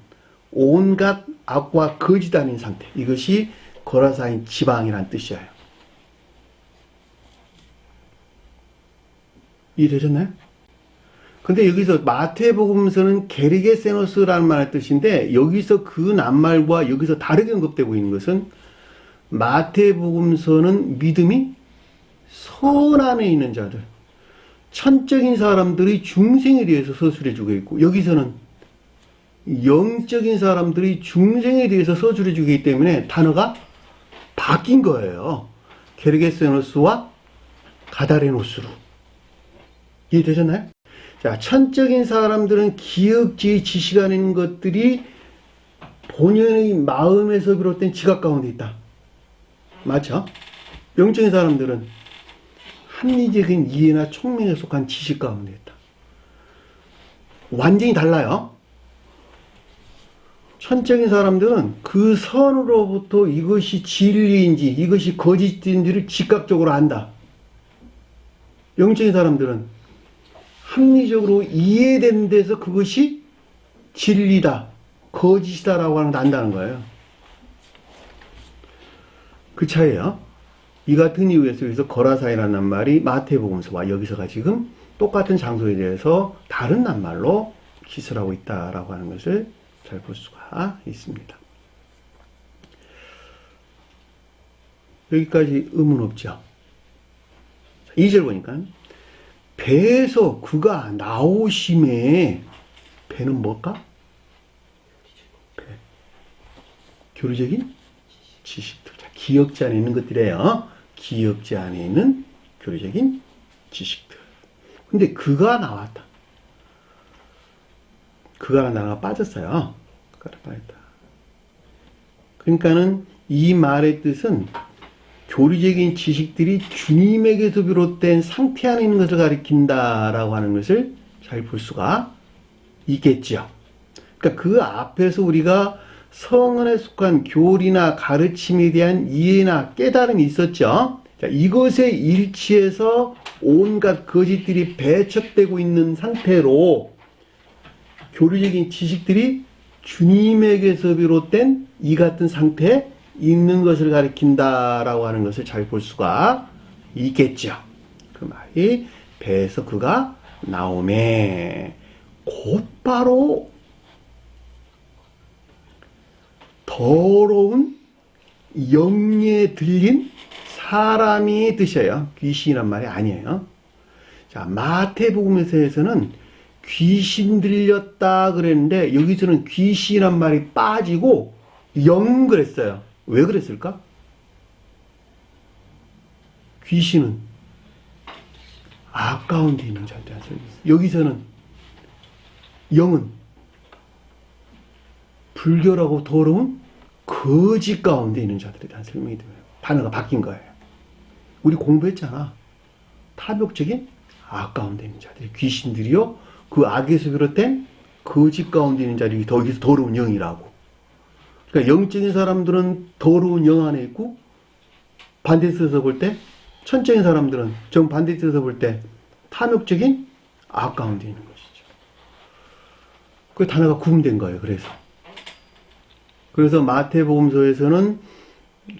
온갖 악과 거짓 아닌 상태. 이것이 거라사인 지방이란 뜻이에요. 이해되셨나요? 근데 여기서 마태복음서는 게르게세노스라는 말의 뜻인데 여기서 그 낱말과 여기서 다르게 언급되고 있는 것은 마태복음서는 믿음이 선 안에 있는 자들, 천적인 사람들이 중생에 대해서 서술해주고 있고 여기서는 영적인 사람들이 중생에 대해서 서술해주고 있기 때문에 단어가 바뀐 거예요. 게르게세노스와 가다레노스로. 이해되셨나요? 자, 천적인 사람들은 기억지의 지식 안에 있는 것들이 본연의 마음에서 비롯된 지각 가운데 있다. 맞죠? 영적인 사람들은 합리적인 이해나 총명에 속한 지식 가운데 있다. 완전히 달라요. 천적인 사람들은 그 선으로부터 이것이 진리인지 이것이 거짓인지를 즉각적으로 안다. 영적인 사람들은 합리적으로 이해된 데서 그것이 진리다, 거짓이다라고 하는 걸 안다는 거예요. 그 차이예요. 이 같은 이유에서 여기서 거라사이라는 말이 마태복음서와 여기서가 지금 똑같은 장소에 대해서 다른 낱말로 기술하고 있다라고 하는 것을 잘 볼 수가 있습니다. 여기까지 의문 없죠? 2절 보니까 배에서 그가 나오심에, 배는 뭘까? 배. 교리적인 지식들. 기억지 안에 있는 것들이에요. 기억지 안에 있는 교리적인 지식들. 근데 그가 나왔다. 그가라는 단어가 빠졌어요. 그가라 빠졌다. 그러니까는 이 말의 뜻은 교리적인 지식들이 주님에게서 비롯된 상태 안에 있는 것을 가리킨다라고 하는 것을 잘 볼 수가 있겠죠. 그러니까 그 앞에서 우리가 성언에 속한 교리나 가르침에 대한 이해나 깨달음이 있었죠. 자, 이것에 일치해서 온갖 거짓들이 배척되고 있는 상태로 교리적인 지식들이 주님에게서 비롯된 이 같은 상태에 있는 것을 가리킨다라고 하는 것을 잘 볼 수가 있겠죠. 그 말이 배에서 그가 나오매 곧바로 더러운 영에 들린 사람이 뜻이에요. 귀신이란 말이 아니에요. 자, 마태복음에서는 귀신 들렸다 그랬는데 여기서는 귀신이란 말이 빠지고 영 그랬어요. 왜 그랬을까? 귀신은 아까운 데 있는 자들이 여기서는 영은 불결하고 더러운 거짓 가운데 있는 자들에 대한 설명이 돼요. 단어가 바뀐 거예요. 우리 공부했잖아. 탐욕적인 악 가운데 있는 자들이 귀신들이요. 그 악에서 비롯된 거짓 가운데 있는 자들이 여기서 더러운 영이라고. 그러니까 영적인 사람들은 더러운 영 안에 있고 반대쪽에서 볼 때 천적인 사람들은 정반대쪽에서 볼 때 탐욕적인 악 가운데 있는 것이죠. 그 단어가 구분된 거예요. 그래서 마태복음서에서는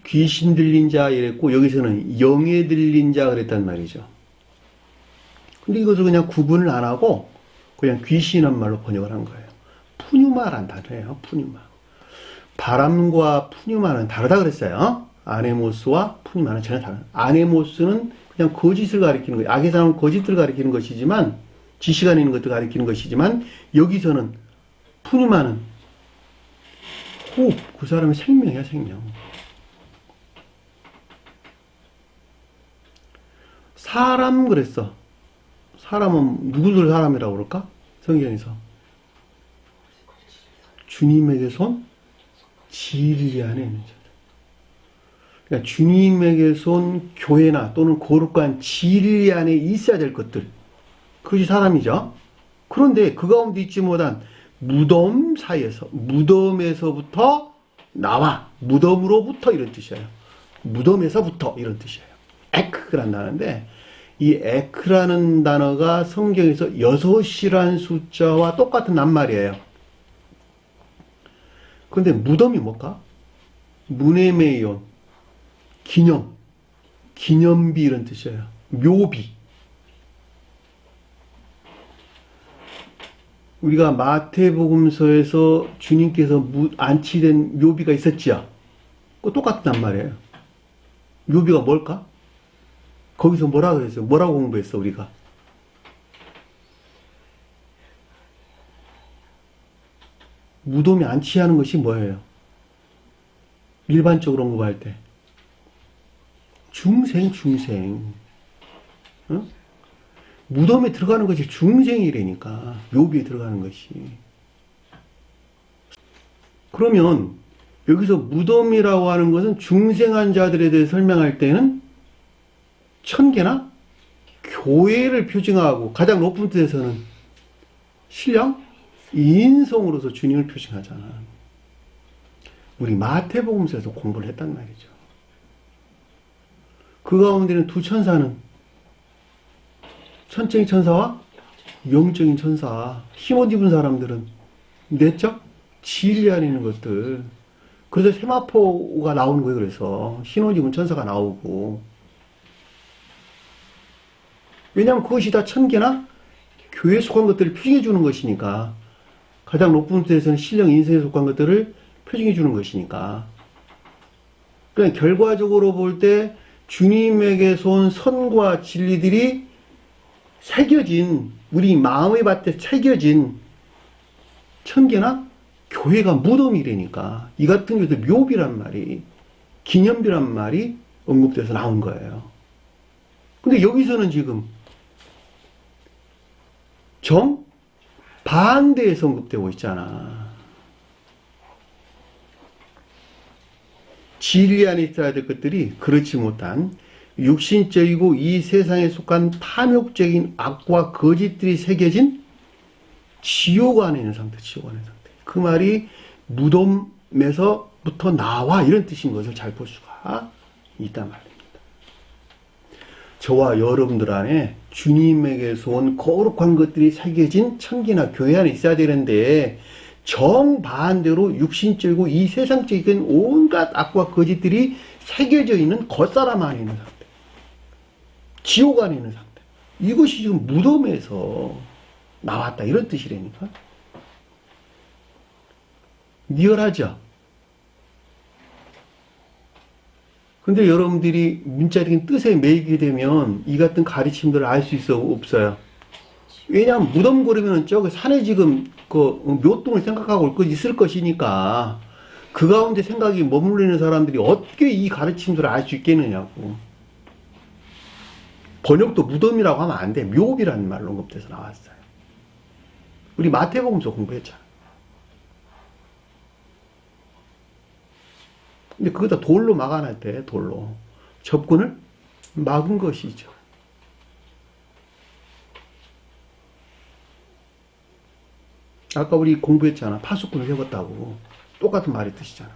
귀신 들린 자 이랬고 여기서는 영에 들린 자 그랬단 말이죠. 근데 이것을 그냥 구분을 안 하고 그냥 귀신이란 말로 번역을 한 거예요. 푸뉴마란 단어예요. 푸뉴마. 바람과 푸뉴마는 다르다 그랬어요. 아네모스와 푸뉴마는 전혀 다르다. 아네모스는 그냥 거짓을 가리키는 거예요. 악의 사람은 거짓을 가리키는 것이지만 지식 안에 있는 것들을 가리키는 것이지만 여기서는 푸뉴마는 호흡, 그 사람의 생명이야, 생명. 사람 그랬어. 사람은 누구를 사람이라고 그럴까? 성경에서. 주님에게 손 진리 안에 있는 자들. 그러니까 주님에게 손 교회나 또는 거룩한 진리 안에 있어야 될 것들. 그것이 사람이죠. 그런데 그 가운데 있지 못한 무덤 사이에서, 무덤에서부터 나와. 무덤으로부터 이런 뜻이에요. 무덤에서부터 이런 뜻이에요. 에크란 단어인데 이 에크라는 단어가 성경에서 6이라는 숫자와 똑같은 낱말이에요. 그런데 무덤이 뭘까? 무네메이온, 기념, 기념비 이런 뜻이에요. 묘비. 우리가 마태복음서에서 주님께서 안치된 묘비가 있었지요. 그 똑같은 낱말이에요. 묘비가 뭘까? 거기서 뭐라 그랬어요? 뭐라고 공부했어, 우리가? 무덤에 안치하는 것이 뭐예요? 일반적으로 공부할 때. 중생. 어? 무덤에 들어가는 것이 중생이라니까. 묘비에 들어가는 것이. 그러면 여기서 무덤이라고 하는 것은 중생한 자들에 대해 설명할 때는 천계나 교회를 표징하고 가장 높은 뜻에서는 신령, 인성으로서 주님을 표징하잖아. 우리 마태복음서에서 공부를 했단 말이죠. 그 가운데는 두 천사는 천적인 천사와 영적인 천사, 힘옷 입은 사람들은 내적 진리 안에 있는 것들. 그래서 세마포가 나오는 거예요. 그래서 흰옷 입은 천사가 나오고. 왜냐하면 그것이 다 천계나 교회에 속한 것들을 표징해 주는 것이니까. 가장 높은 뜻에서는 신령 인생에 속한 것들을 표징해 주는 것이니까. 그러니까 결과적으로 볼 때 주님에게서 온 선과 진리들이 새겨진, 우리 마음의 밭에 새겨진 천계나 교회가 무덤이라니까. 이 같은 경우도 묘비란 말이, 기념비란 말이 언급돼서 나온 거예요. 근데 여기서는 지금 정반대에 언급되고 있잖아. 진리 안에 있어야 될 것들이 그렇지 못한 육신적이고 이 세상에 속한 탐욕적인 악과 거짓들이 새겨진 지옥 안에 있는 상태, 지옥 안에 있는 상태. 그 말이 무덤에서부터 나와 이런 뜻인 것을 잘 볼 수가 있단 말입니다. 저와 여러분들 안에 주님에게서 온 거룩한 것들이 새겨진 천기나 교회 안에 있어야 되는데 정반대로 육신적이고 이 세상적인 온갖 악과 거짓들이 새겨져 있는 겉사람 안에 있는 상태, 지옥 안에 있는 상태, 이것이 지금 무덤에서 나왔다 이런 뜻이라니까. 리얼하죠? 근데 여러분들이 문자적인 뜻에 매이게 되면 이 같은 가르침들을 알 수 있어 없어요? 왜냐하면 무덤고리면은 저기 산에 지금 그 묘동을 생각하고 있을 것이니까 그 가운데 생각이 머물러 있는 사람들이 어떻게 이 가르침들을 알 수 있겠느냐고. 번역도 무덤이라고 하면 안 돼. 묘비라는 말로 언급돼서 나왔어요. 우리 마태복음서 공부했잖아. 근데 그거 다 돌로 막아놨대. 돌로. 접근을 막은 것이죠. 아까 우리 공부했잖아. 파수꾼을 세웠다고. 똑같은 말이 뜻이잖아.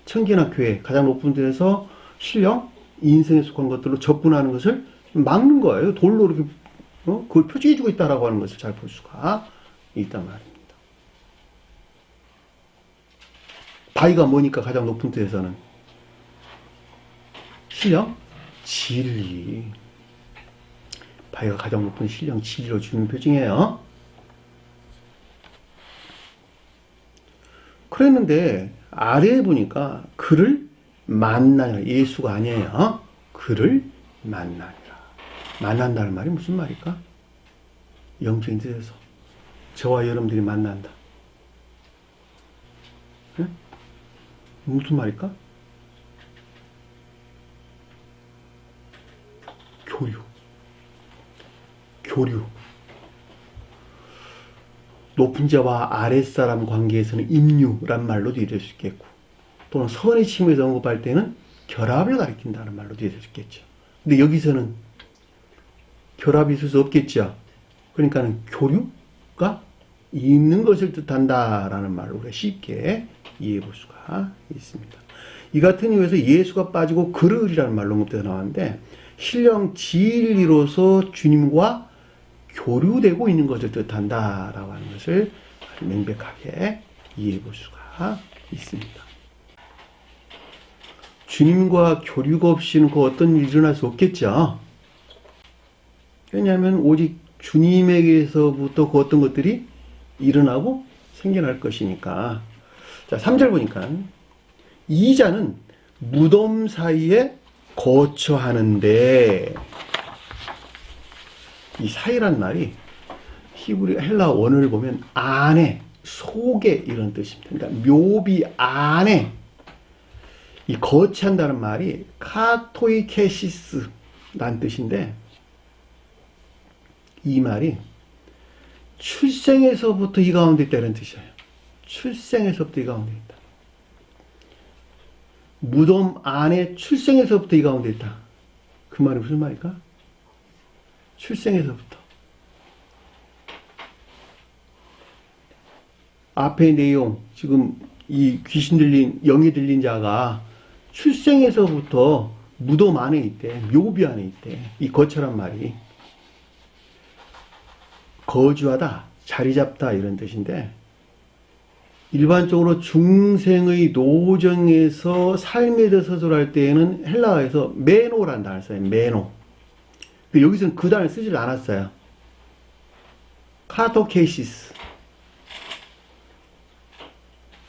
천기나 교회, 가장 높은 데에서 신령, 인생에 속한 것들로 접근하는 것을 막는 거예요. 돌로 이렇게 그걸 표시해주고 있다라고 하는 것을 잘 볼 수가 있단 말입니다. 바위가 뭐니까 가장 높은 데에서는 신령, 진리. 바위가 가장 높은 신령, 진리로 주는 표징이에요. 그랬는데 아래에 보니까 그를 만나니라. 예수가 아니에요. 그를 만나니라. 만난다는 말이 무슨 말일까? 영적인 뜻에서 저와 여러분들이 만난다. 네? 무슨 말일까? 교류. 높은 자와 아랫사람 관계에서는 임류란 말로도 이해될 수 있겠고, 또는 선의 침에서 언급할 때는 결합을 가리킨다는 말로도 이해될 수 있겠죠. 근데 여기서는 결합이 있을 수 없겠죠. 그러니까는 교류가 있는 것을 뜻한다라는 말로 우리가 쉽게 이해해 볼 수가 있습니다. 이 같은 이유에서 예수가 빠지고 그르리라는 말로 언급돼서 나왔는데, 신령 진리로서 주님과 교류되고 있는 것을 뜻한다라고 하는 것을 명백하게 이해해 볼 수가 있습니다. 주님과 교류가 없이는 그 어떤 일이 일어날 수 없겠죠. 왜냐하면 오직 주님에게서부터 그 어떤 것들이 일어나고 생겨날 것이니까. 자, 3절 보니까 이 자는 무덤 사이에 거처하는데, 이 사이란 말이 히브리 헬라 원어를 보면 안에, 속에 이런 뜻입니다. 그러니까 묘비 안에 이 거처한다는 말이 카토이케시스라는 뜻인데, 이 말이 출생에서부터 이 가운데 있다는 뜻이에요. 출생에서부터 이 가운데 있다. 무덤 안에 출생에서부터 이 가운데 있다. 그 말이 무슨 말일까? 출생에서부터. 앞의 내용, 지금 이 귀신 들린, 영이 들린 자가 출생에서부터 무덤 안에 있대. 묘비 안에 있대. 이 거처란 말이. 거주하다, 자리 잡다 이런 뜻인데, 일반적으로 중생의 노정에서 삶에 대해서 서술할 때에는 헬라어에서 메노라는 단어를 써요. 메노. 근데 여기서는 그 단어를 쓰질 않았어요. 카토케시스.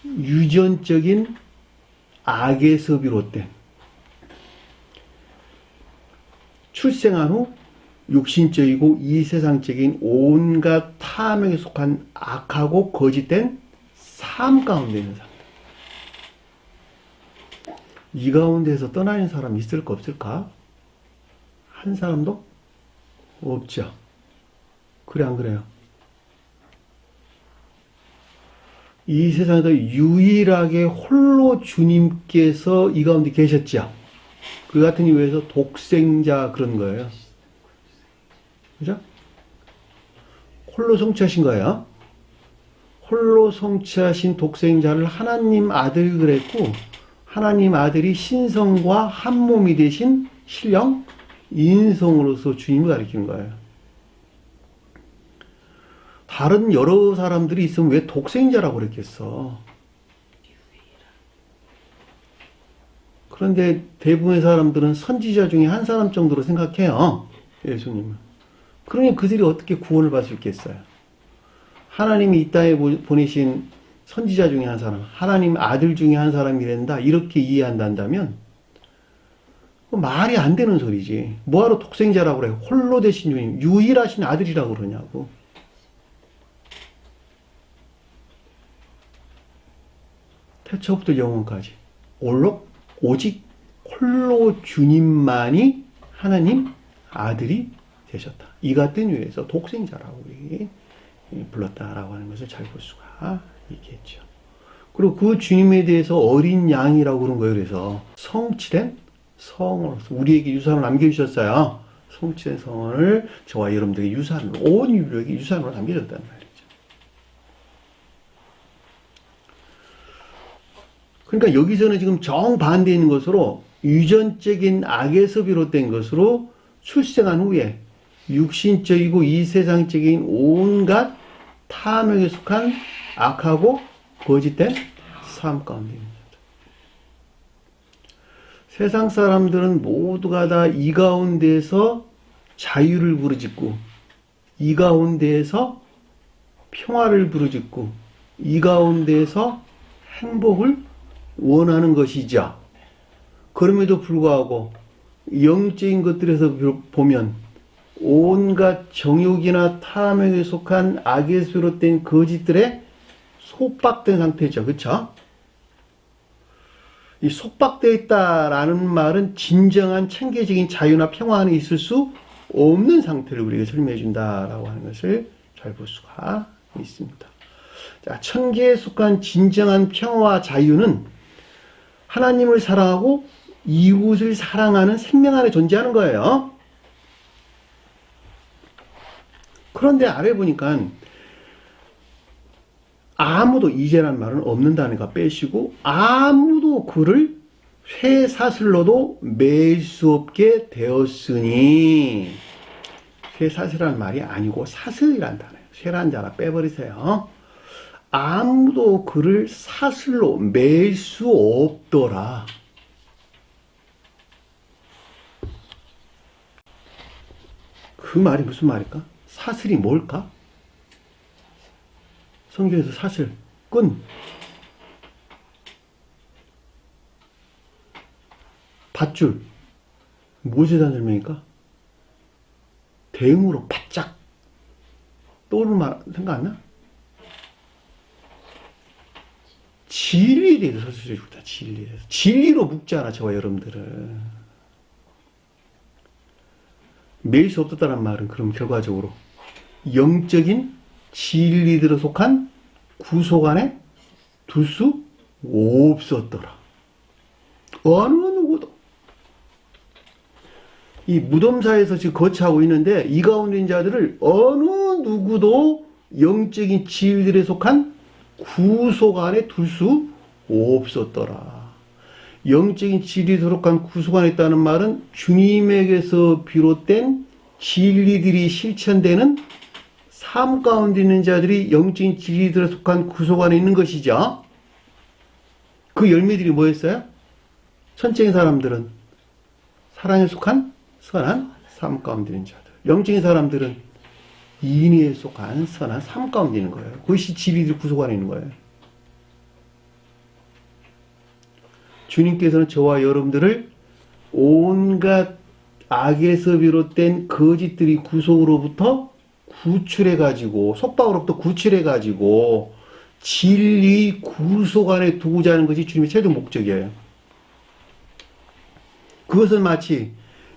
유전적인 악에서 비롯된, 출생한 후 육신적이고 이 세상적인 온갖 탐욕에 속한 악하고 거짓된 삶 가운데 있는 사람. 이 가운데서 떠나는 사람 있을까 없을까? 한 사람도 없죠. 그래 안 그래요? 이 세상에서 유일하게 홀로 주님께서 이 가운데 계셨죠. 그 같은 이유에서 독생자 그런 거예요. 그죠? 홀로 성취하신 거예요. 홀로 성취하신 독생자를 하나님 아들 그랬고, 하나님 아들이 신성과 한 몸이 되신 신령 인성으로서 주님을 가리키는 거예요. 다른 여러 사람들이 있으면 왜 독생자라고 그랬겠어? 그런데 대부분의 사람들은 선지자 중에 한 사람 정도로 생각해요. 예수님은. 그러니 그들이 어떻게 구원을 받을 수 있겠어요? 하나님이 이 땅에 보내신 선지자 중에 한 사람, 하나님 아들 중에 한 사람이란다, 이렇게 이해한다면 말이 안 되는 소리지. 뭐하러 독생자라고 그래? 홀로 되신 주님, 유일하신 아들이라고 그러냐고. 태초부터 영원까지 오직 홀로 주님만이 하나님 아들이 되셨다. 이 같은 이유에서 독생자라고 우리 불렀다라고 하는 것을 잘 볼 수가 있겠죠. 그리고 그 주님에 대해서 어린 양이라고 그런 거예요. 그래서 성취된 성으로서 우리에게 유산을 남겨주셨어요. 성취된 성을 저와 여러분들에게 유산으로, 온 인류에게 유산으로 남겨줬단 말이죠. 그러니까 여기서는 지금 정반대에 있는 것으로 유전적인 악에서 비롯된 것으로 출생한 후에 육신적이고 이 세상적인 온갖 탐욕에 속한 악하고 거짓된 삶 가운데 있는 자들. 세상 사람들은 모두가 다 이 가운데에서 자유를 부르짖고, 이 가운데에서 평화를 부르짖고, 이 가운데에서 행복을 원하는 것이죠. 그럼에도 불구하고 영적인 것들에서 보면 온갖 정욕이나 탐욕에 속한 악에서 비롯된 거짓들에 속박된 상태죠. 그렇죠? 이 속박되어 있다라는 말은 진정한 체계적인 자유나 평화 안에 있을 수 없는 상태를 우리에게 설명해 준다라고 하는 것을 잘 볼 수가 있습니다. 자, 천계에 속한 진정한 평화와 자유는 하나님을 사랑하고 이웃을 사랑하는 생명 안에 존재하는 거예요. 그런데 아래 보니까 아무도, 이제란 말은 없는다니까 빼시고, 아무도 그를 쇠사슬로도 매일 수 없게 되었으니, 쇠사슬이라는 말이 아니고 사슬이란 단어예요. 쇠란 단어 빼버리세요. 아무도 그를 사슬로 맬 수 없더라. 그 말이 무슨 말일까? 사슬이 뭘까? 성경에서 사슬, 끈, 밧줄, 무엇에 대한 설명일까? 대응으로 바짝 떠오르는 말 생각 안 나? 진리에 대해서 설명해 주다. 진리에 대해서. 진리로 묶잖아, 저와 여러분들은. 매일 수 없었다는 말은 그럼 결과적으로 영적인 진리들에 속한 구속 안에 둘 수 없었더라. 어느 누구도. 이 무덤사에서 지금 거처하고 있는데 이 가운데 있는 자들을 어느 누구도 영적인 진리들에 속한 구속 안에 둘 수 없었더라. 영적인 진리에 속한 구속 안에 있다는 말은 주님에게서 비롯된 진리들이 실천되는 삶 가운데 있는 자들이 영적인 진리들에 속한 구속 안에 있는 것이죠. 그 열매들이 뭐였어요? 천적인 사람들은 사랑에 속한 선한 삶 가운데 있는 자들. 영적인 사람들은 인의에 속한 선한 삶 가운데 있는 거예요. 그것이 진리들 구속 안에 있는 거예요. 주님께서는 저와 여러분들을 온갖 악에서 비롯된 거짓들이 구속으로부터 구출해가지고, 속박으로부터 구출해가지고 진리 구속 안에 두고자 하는 것이 주님의 최종 목적이에요. 그것은 마치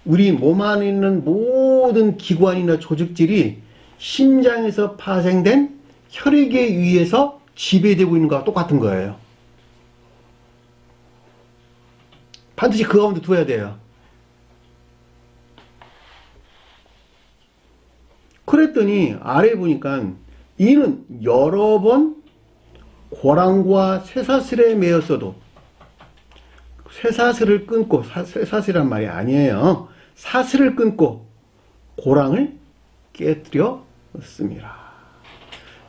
우리 몸 안에 있는 모든 기관이나 조직들이 심장에서 파생된 혈액에 의해서 지배되고 있는 거와 똑같은 거예요. 반드시 그 가운데 둬야 돼요. 그랬더니 아래 보니까 이는 여러 번 고랑과 쇠사슬에 매였어도, 쇠사슬을 끊고, 쇠사슬이란 말이 아니에요. 사슬을 끊고 고랑을 깨뜨렸습니다.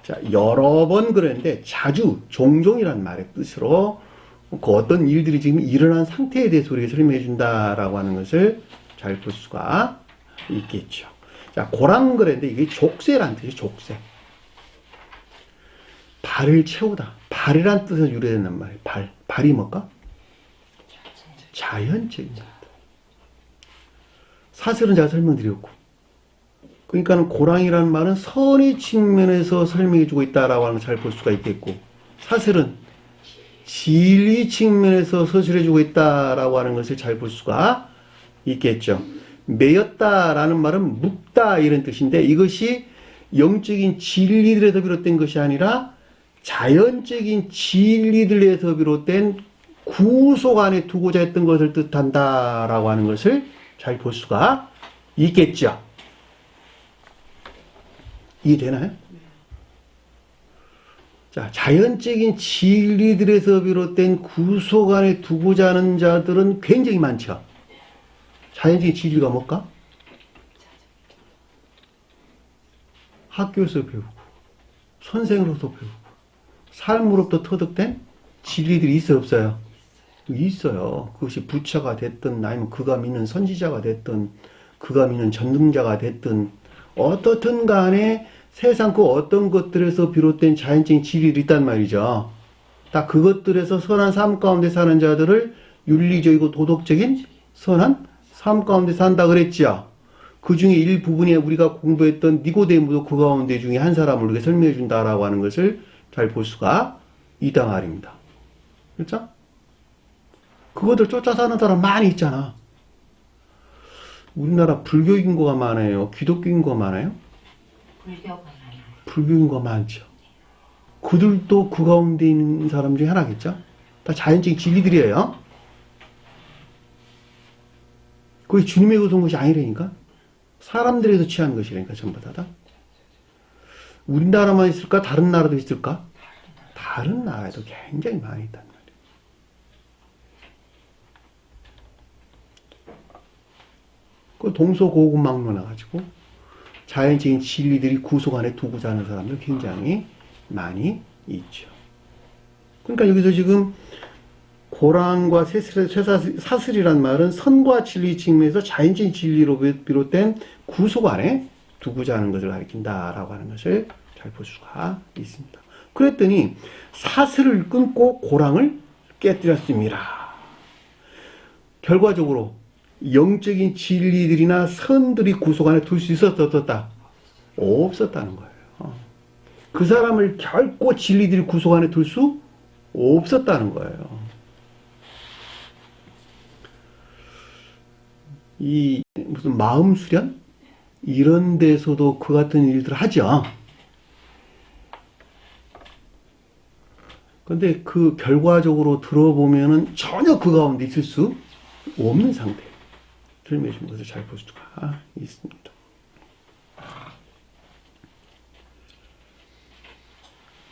자, 여러 번 그랬는데 자주, 종종이란 말의 뜻으로 그 어떤 일들이 지금 일어난 상태에 대해서 우리가 설명해 준다라고 하는 것을 잘 볼 수가 있겠죠. 자, 고랑 그랬는데 이게 족쇄란 뜻이에요. 족쇄. 발을 채우다. 발이란 뜻에서 유래된단 말이에요. 발. 발이 뭘까? 자연적인 것. 사슬은 제가 설명드렸고. 그러니까 고랑이라는 말은 선의 측면에서 설명해주고 있다라고 하는 걸 잘 볼 수가 있겠고, 사슬은 진리 측면에서 서술해주고 있다라고 하는 것을 잘 볼 수가 있겠죠. 매였다라는 말은 묶다 이런 뜻인데, 이것이 영적인 진리들에서 비롯된 것이 아니라 자연적인 진리들에서 비롯된 구속 안에 두고자 했던 것을 뜻한다라고 하는 것을 잘 볼 수가 있겠죠. 이해되나요? 자, 자연적인 진리들에서 비롯된 구속 안에 두고자 하는 자들은 굉장히 많죠. 자연적인 진리가 뭘까? 학교에서 배우고, 선생으로서 배우고, 삶으로부터 터득된 진리들이 있어요, 없어요? 있어요. 그것이 부처가 됐든, 아니면 그가 믿는 선지자가 됐든, 그가 믿는 전능자가 됐든, 어떻든 간에 세상 그 어떤 것들에서 비롯된 자연적인 진리들이 있단 말이죠. 딱 그것들에서 선한 삶 가운데 사는 자들을 윤리적이고 도덕적인 선한 삶 가운데 산다 그랬지요. 그 중에 일부분에 우리가 공부했던 니고데모도 그 가운데 중에 한 사람을 우리가 설명해 준다라고 하는 것을 잘 볼 수가 있단 말입니다. 그렇죠? 그것들 쫓아 사는 사람 많이 있잖아. 우리나라 불교 인구가 많아요? 기독교 인구가 많아요? 불교가 많아요. 불교 인구가 많죠. 그들도 그 가운데 있는 사람 중에 하나겠죠? 다 자연적인 진리들이에요. 그게 주님의 구속한 것이 아니라니까? 사람들에서 취한 것이라니까, 전부 다. 우리나라만 있을까? 다른 나라도 있을까? 다른 나라에도 굉장히 많이 있단 말이에요. 그 동서고금망론해가지고 자연적인 진리들이 구속 안에 두고자 하는 사람들 굉장히 많이 있죠. 그러니까 여기서 지금 고랑과 사슬이란 말은 선과 진리 측면에서 자연적인 진리로 비롯된 구속 안에 두고자 하는 것을 가리킨다라고 하는 것을 잘 볼 수가 있습니다. 그랬더니 사슬을 끊고 고랑을 깨뜨렸습니다. 결과적으로 영적인 진리들이나 선들이 구속 안에 둘 수 있었다 없었다? 없었다는 거예요. 그 사람을 결코 진리들이 구속 안에 둘 수 없었다는 거예요. 이 무슨 마음 수련? 이런 데서도 그 같은 일들을 하죠. 근데 그 결과적으로 들어보면은 전혀 그 가운데 있을 수 없는 상태. 설명해 준 것을 잘 볼 수가 있습니다.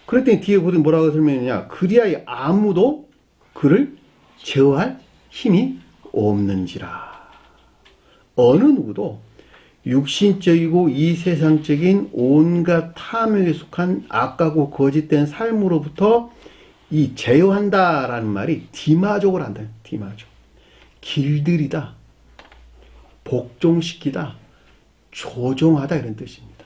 그랬더니 뒤에 보더니 뭐라고 설명했느냐. 그리하여 아무도 그를 제어할 힘이 없는지라. 어느 누구도 육신적이고 이 세상적인 온갖 탐욕에 속한 악하고 거짓된 삶으로부터 이 제어한다라는 말이 디마족을 한다. 디마족. 길들이다. 복종시키다. 조종하다 이런 뜻입니다.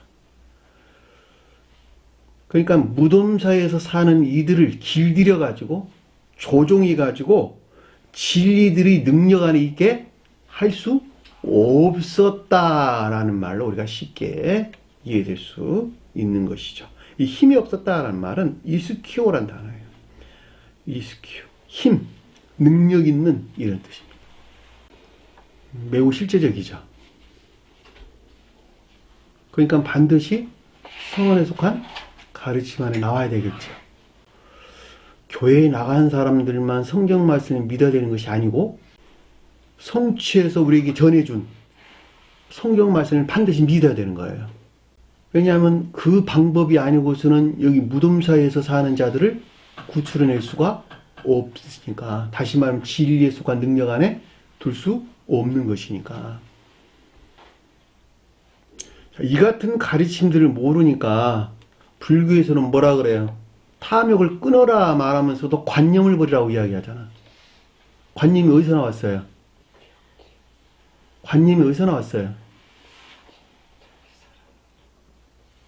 그러니까 무덤사에서 사는 이들을 길들여 가지고 조종해 가지고 진리들이 능력 안에 있게 할 수 없었다라는 말로 우리가 쉽게 이해될 수 있는 것이죠. 이 힘이 없었다라는 말은 이스키오란 단어예요. 이스키오. 힘, 능력 있는 이런 뜻입니다. 매우 실제적이죠. 그러니까 반드시 성언에 속한 가르침 안에 나와야 되겠죠. 교회에 나간 사람들만 성경 말씀을 믿어야 되는 것이 아니고 성취해서 우리에게 전해준 성경 말씀을 반드시 믿어야 되는 거예요. 왜냐하면 그 방법이 아니고서는 여기 무덤 사이에서 사는 자들을 구출해낼 수가 없으니까, 다시 말하면 진리의 수가 능력 안에 둘 수 없는 것이니까. 이 같은 가르침들을 모르니까 불교에서는 뭐라 그래요? 탐욕을 끊어라 말하면서도 관념을 버리라고 이야기하잖아. 관념이 어디서 나왔어요? 관념이 어디서 나왔어요?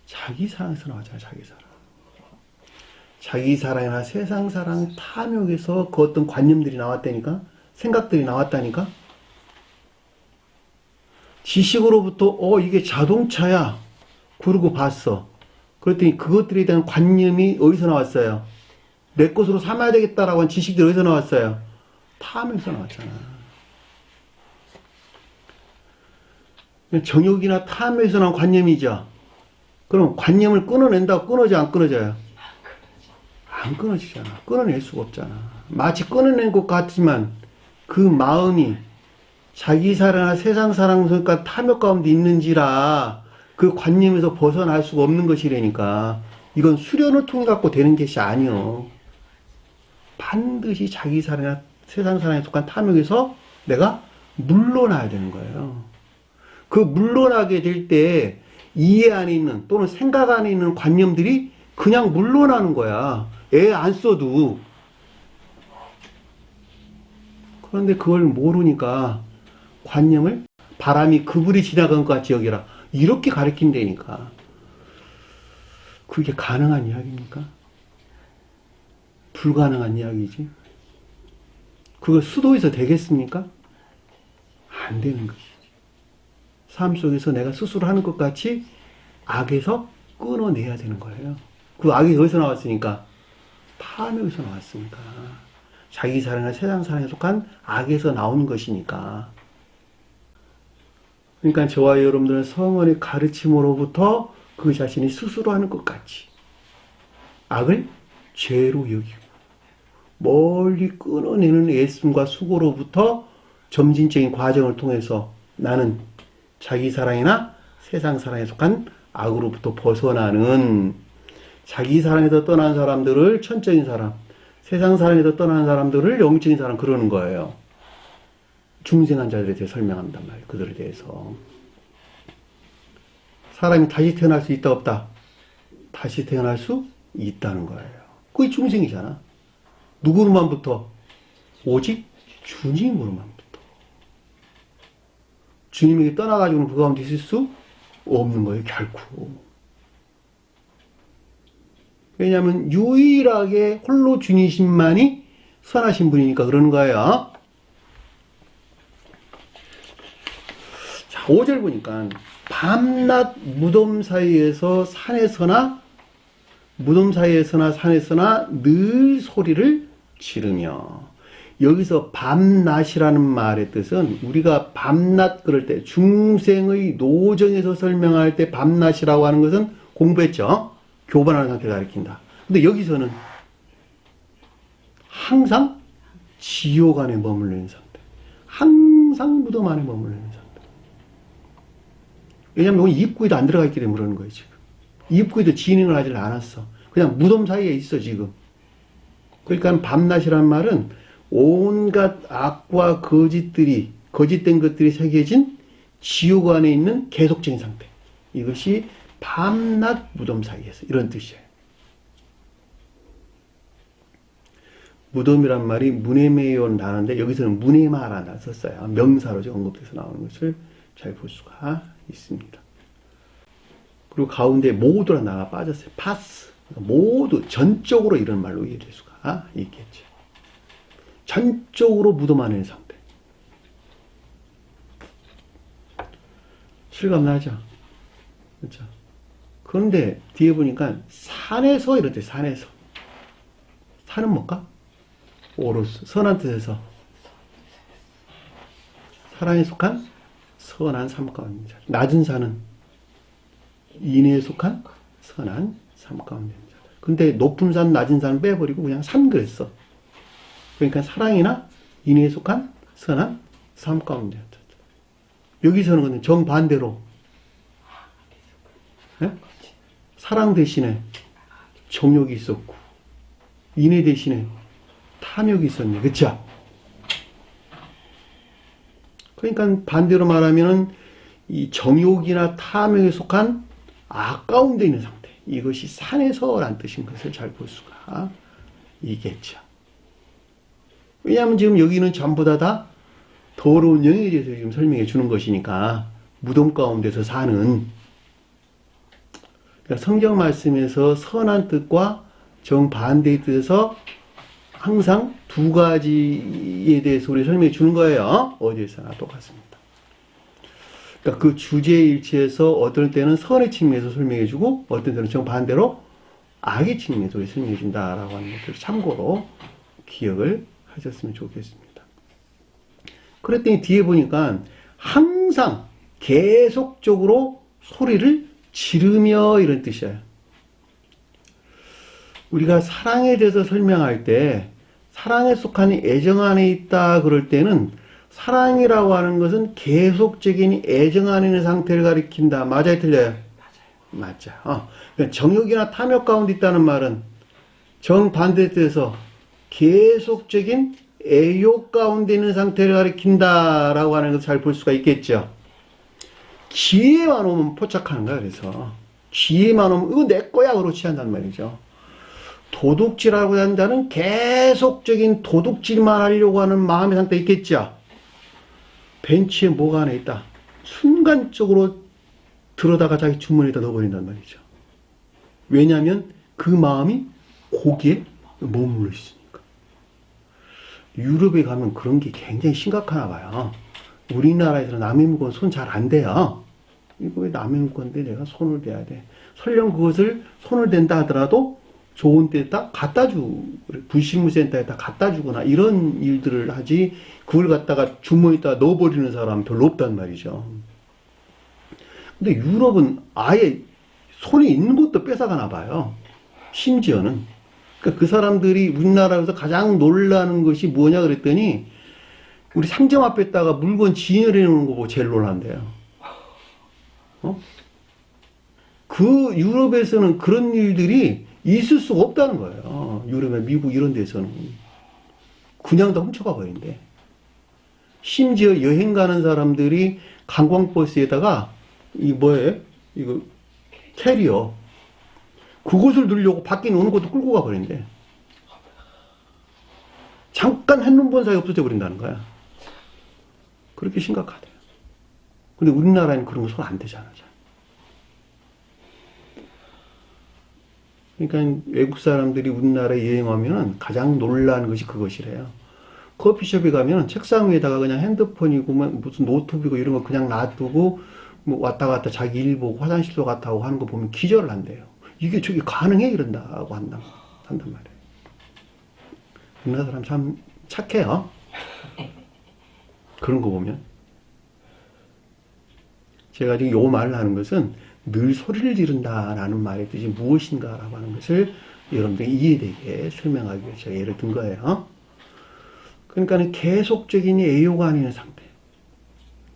자기 사랑에서 나왔잖아. 자기 사랑. 자기 사랑이나 세상 사랑, 탐욕에서 그 어떤 관념들이 나왔다니까? 생각들이 나왔다니까? 지식으로부터 이게 자동차야. 그러고 봤어. 그랬더니 그것들에 대한 관념이 어디서 나왔어요? 내 것으로 삼아야 되겠다라고 한 지식들이 어디서 나왔어요? 탐욕에서 나왔잖아. 정욕이나 탐욕에서 나온 관념이죠. 그럼 관념을 끊어낸다고 끊어져, 안 끊어져요? 안 끊어지잖아. 끊어낼 수가 없잖아. 마치 끊어낸 것 같지만 그 마음이 자기 사랑이나 세상 사랑, 그러니까 탐욕 가운데 있는지라 그 관념에서 벗어날 수가 없는 것이라니까. 이건 수련을 통해 갖고 되는 것이 아니요. 반드시 자기 사랑이나 세상 사랑에 속한 탐욕에서 내가 물러나야 되는 거예요. 그 물러나게 될 때 이해 안에 있는 또는 생각 안에 있는 관념들이 그냥 물러나는 거야. 애 안 써도. 그런데 그걸 모르니까 관념을 바람이 그물이 지나간 것 같이 여기라. 이렇게 가르친다니까. 그게 가능한 이야기입니까? 불가능한 이야기지. 그거 수도에서 되겠습니까? 안 되는 것이지. 삶 속에서 내가 스스로 하는 것 같이 악에서 끊어내야 되는 거예요. 그 악이 어디서 나왔으니까? 탐욕에서 나왔으니까. 자기 사랑이나 세상 사랑에 속한 악에서 나오는 것이니까. 그러니까 저와 여러분들은 성언의 가르침으로부터 그 자신이 스스로 하는 것 같이 악을 죄로 여기고 멀리 끊어내는 애씀과 수고로부터 점진적인 과정을 통해서 나는 자기 사랑이나 세상 사랑에 속한 악으로부터 벗어나는, 자기 사랑에서 떠난 사람들을 천적인 사람, 세상 사랑에서 떠난 사람들을 영적인 사람, 그러는 거예요. 중생한 자들에 대해 설명한단 말이에요. 그들에 대해서. 사람이 다시 태어날 수 있다 없다? 다시 태어날 수 있다는 거예요. 그게 중생이잖아. 누구로만부터? 오직 주님으로만부터. 주님에게 떠나가지고는 그 가운데 있을 수 없는 거예요. 결코. 왜냐하면 유일하게 홀로 주님만이 선하신 분이니까 그러는 거예요. 자, 5절 보니까 밤낮 무덤 사이에서 산에서나 산에서나 늘 소리를 지르며. 여기서 밤낮이라는 말의 뜻은 우리가 밤낮 그럴 때 중생의 노정에서 설명할 때 밤낮이라고 하는 것은 공부했죠. 교반하는 상태를 가리킨다. 근데 여기서는 항상 지옥 안에 머물러 있는 상태. 항상 무덤 안에 머물러 있는 상태. 왜냐면 여기 입구에도 안 들어가 있기 때문에 그러는 거예요, 지금. 입구에도 진행을 하질 않았어. 그냥 무덤 사이에 있어, 지금. 그러니까 밤낮이라는 말은 온갖 악과 거짓된 것들이 새겨진 지옥 안에 있는 계속적인 상태. 이것이 밤낮 무덤 사이에서, 이런 뜻이에요. 무덤이란 말이 문에메요 나는데 여기서는 문에마라는 썼어요. 명사로 언급돼서 나오는 것을 잘 볼 수가 있습니다. 그리고 가운데 모두란 나가 빠졌어요. 파스. 모두, 전적으로 이런 말로 이해될 수가 있겠죠. 전적으로 무덤 안에 있는 상태. 실감나죠? 그렇죠? 그런데 뒤에 보니까 산에서 이럴 때 산에서. 산은 뭘까? 오로스. 선한 뜻에서. 사랑에 속한 선한 삶 가운데. 낮은 산은 인애에 속한 선한 삶 가운데. 근데 높은 산, 낮은 산 빼버리고 그냥 산 그랬어. 그러니까 사랑이나 인애에 속한 선한 삶 가운데. 여기서는 근데 정반대로 예? 사랑 대신에 정욕이 있었고 인애 대신에 탐욕이 있었네. 그쵸? 그러니까 반대로 말하면은 이 정욕이나 탐욕에 속한 악 가운데 있는 상태. 이것이 산에서란 뜻인 것을 잘 볼 수가 있겠죠. 왜냐하면 지금 여기는 전부 다 더러운 영에 대해서 지금 설명해 주는 것이니까 무덤 가운데서 사는 그러니까 성경 말씀에서 선한 뜻과 정반대의 뜻에서 항상 두 가지에 대해서 우리 설명해 주는 거예요. 어디에서나 똑같습니다. 그러니까 그 주제일치에서 어떨 때는 선의 측면에서 설명해 주고 어떤 때는 정반대로 악의 측면에서 우리 설명해 준다라고 하는 것들을 참고로 기억을 하셨으면 좋겠습니다. 그랬더니 뒤에 보니까 항상 계속적으로 소리를 지르며 이런 뜻이에요. 우리가 사랑에 대해서 설명할 때 사랑에 속한 애정 안에 있다 그럴 때는 사랑이라고 하는 것은 계속적인 애정 안에 있는 상태를 가리킨다. 맞아요? 틀려요? 맞아요. 그러니까 정욕이나 탐욕 가운데 있다는 말은 정반대 뜻에서 계속적인 애욕 가운데 있는 상태를 가리킨다라고 하는 것을 잘 볼 수가 있겠죠. 기회만 오면 포착하는 거야. 그래서 기회만 오면 이거 내 거야 그러고 취한단 말이죠. 도둑질하고 한다는 계속적인 도둑질만 하려고 하는 마음의 상태 있겠죠. 벤치에 뭐가 하나 있다. 순간적으로 들어다가 자기 주머니에다 넣어버린단 말이죠. 왜냐하면 그 마음이 거기에 머물러 있으니까. 유럽에 가면 그런 게 굉장히 심각하나 봐요. 우리나라에서는 남의 물건 손 잘 안 대요. 이거 왜 남의 물건인데 내가 손을 대야 돼. 설령 그것을 손을 댄다 하더라도 좋은 데다 갖다 분실물센터에다 갖다 주거나 이런 일들을 하지 그걸 갖다가 주머니에다 넣어버리는 사람은 별로 없단 말이죠. 근데 유럽은 아예 손에 있는 것도 뺏어가나 봐요. 심지어는. 그러니까 그 사람들이 우리나라에서 가장 놀라는 것이 뭐냐 그랬더니 우리 상점 앞에다가 물건 진열해 놓는 거 보고 제일 놀란대요. 그 유럽에서는 그런 일들이 있을 수가 없다는 거예요. 유럽이나 미국 이런 데서는. 그냥 다 훔쳐가 버린대. 심지어 여행 가는 사람들이 관광버스에다가 이거 캐리어 그것을 넣으려고 밖에 놓는 것도 끌고 가 버린대. 잠깐 한눈 본 사이 없어져 버린다는 거야. 그렇게 심각하대요. 근데 우리나라에는 그런 거 손 안 대잖아. 그러니까 외국 사람들이 우리나라에 여행 오면은 가장 놀라는 것이 그것이래요. 커피숍에 가면 책상 위에다가 그냥 핸드폰이고 무슨 노트북이고 이런 거 그냥 놔두고 뭐 왔다 갔다 자기 일 보고 화장실도 갔다 오고 하는 거 보면 기절을 한대요. 이게 저게 가능해? 이런다고 한단 말이에요. 우리나라 사람 참 착해요. 그런 거 보면. 제가 지금 요 말을 하는 것은 늘 소리를 지른다라는 말의 뜻이 무엇인가라고 하는 것을 여러분들이 이해되게 설명하기 위해서 제가 예를 든 거예요. 그러니까 계속적인 애욕이 아닌 상태.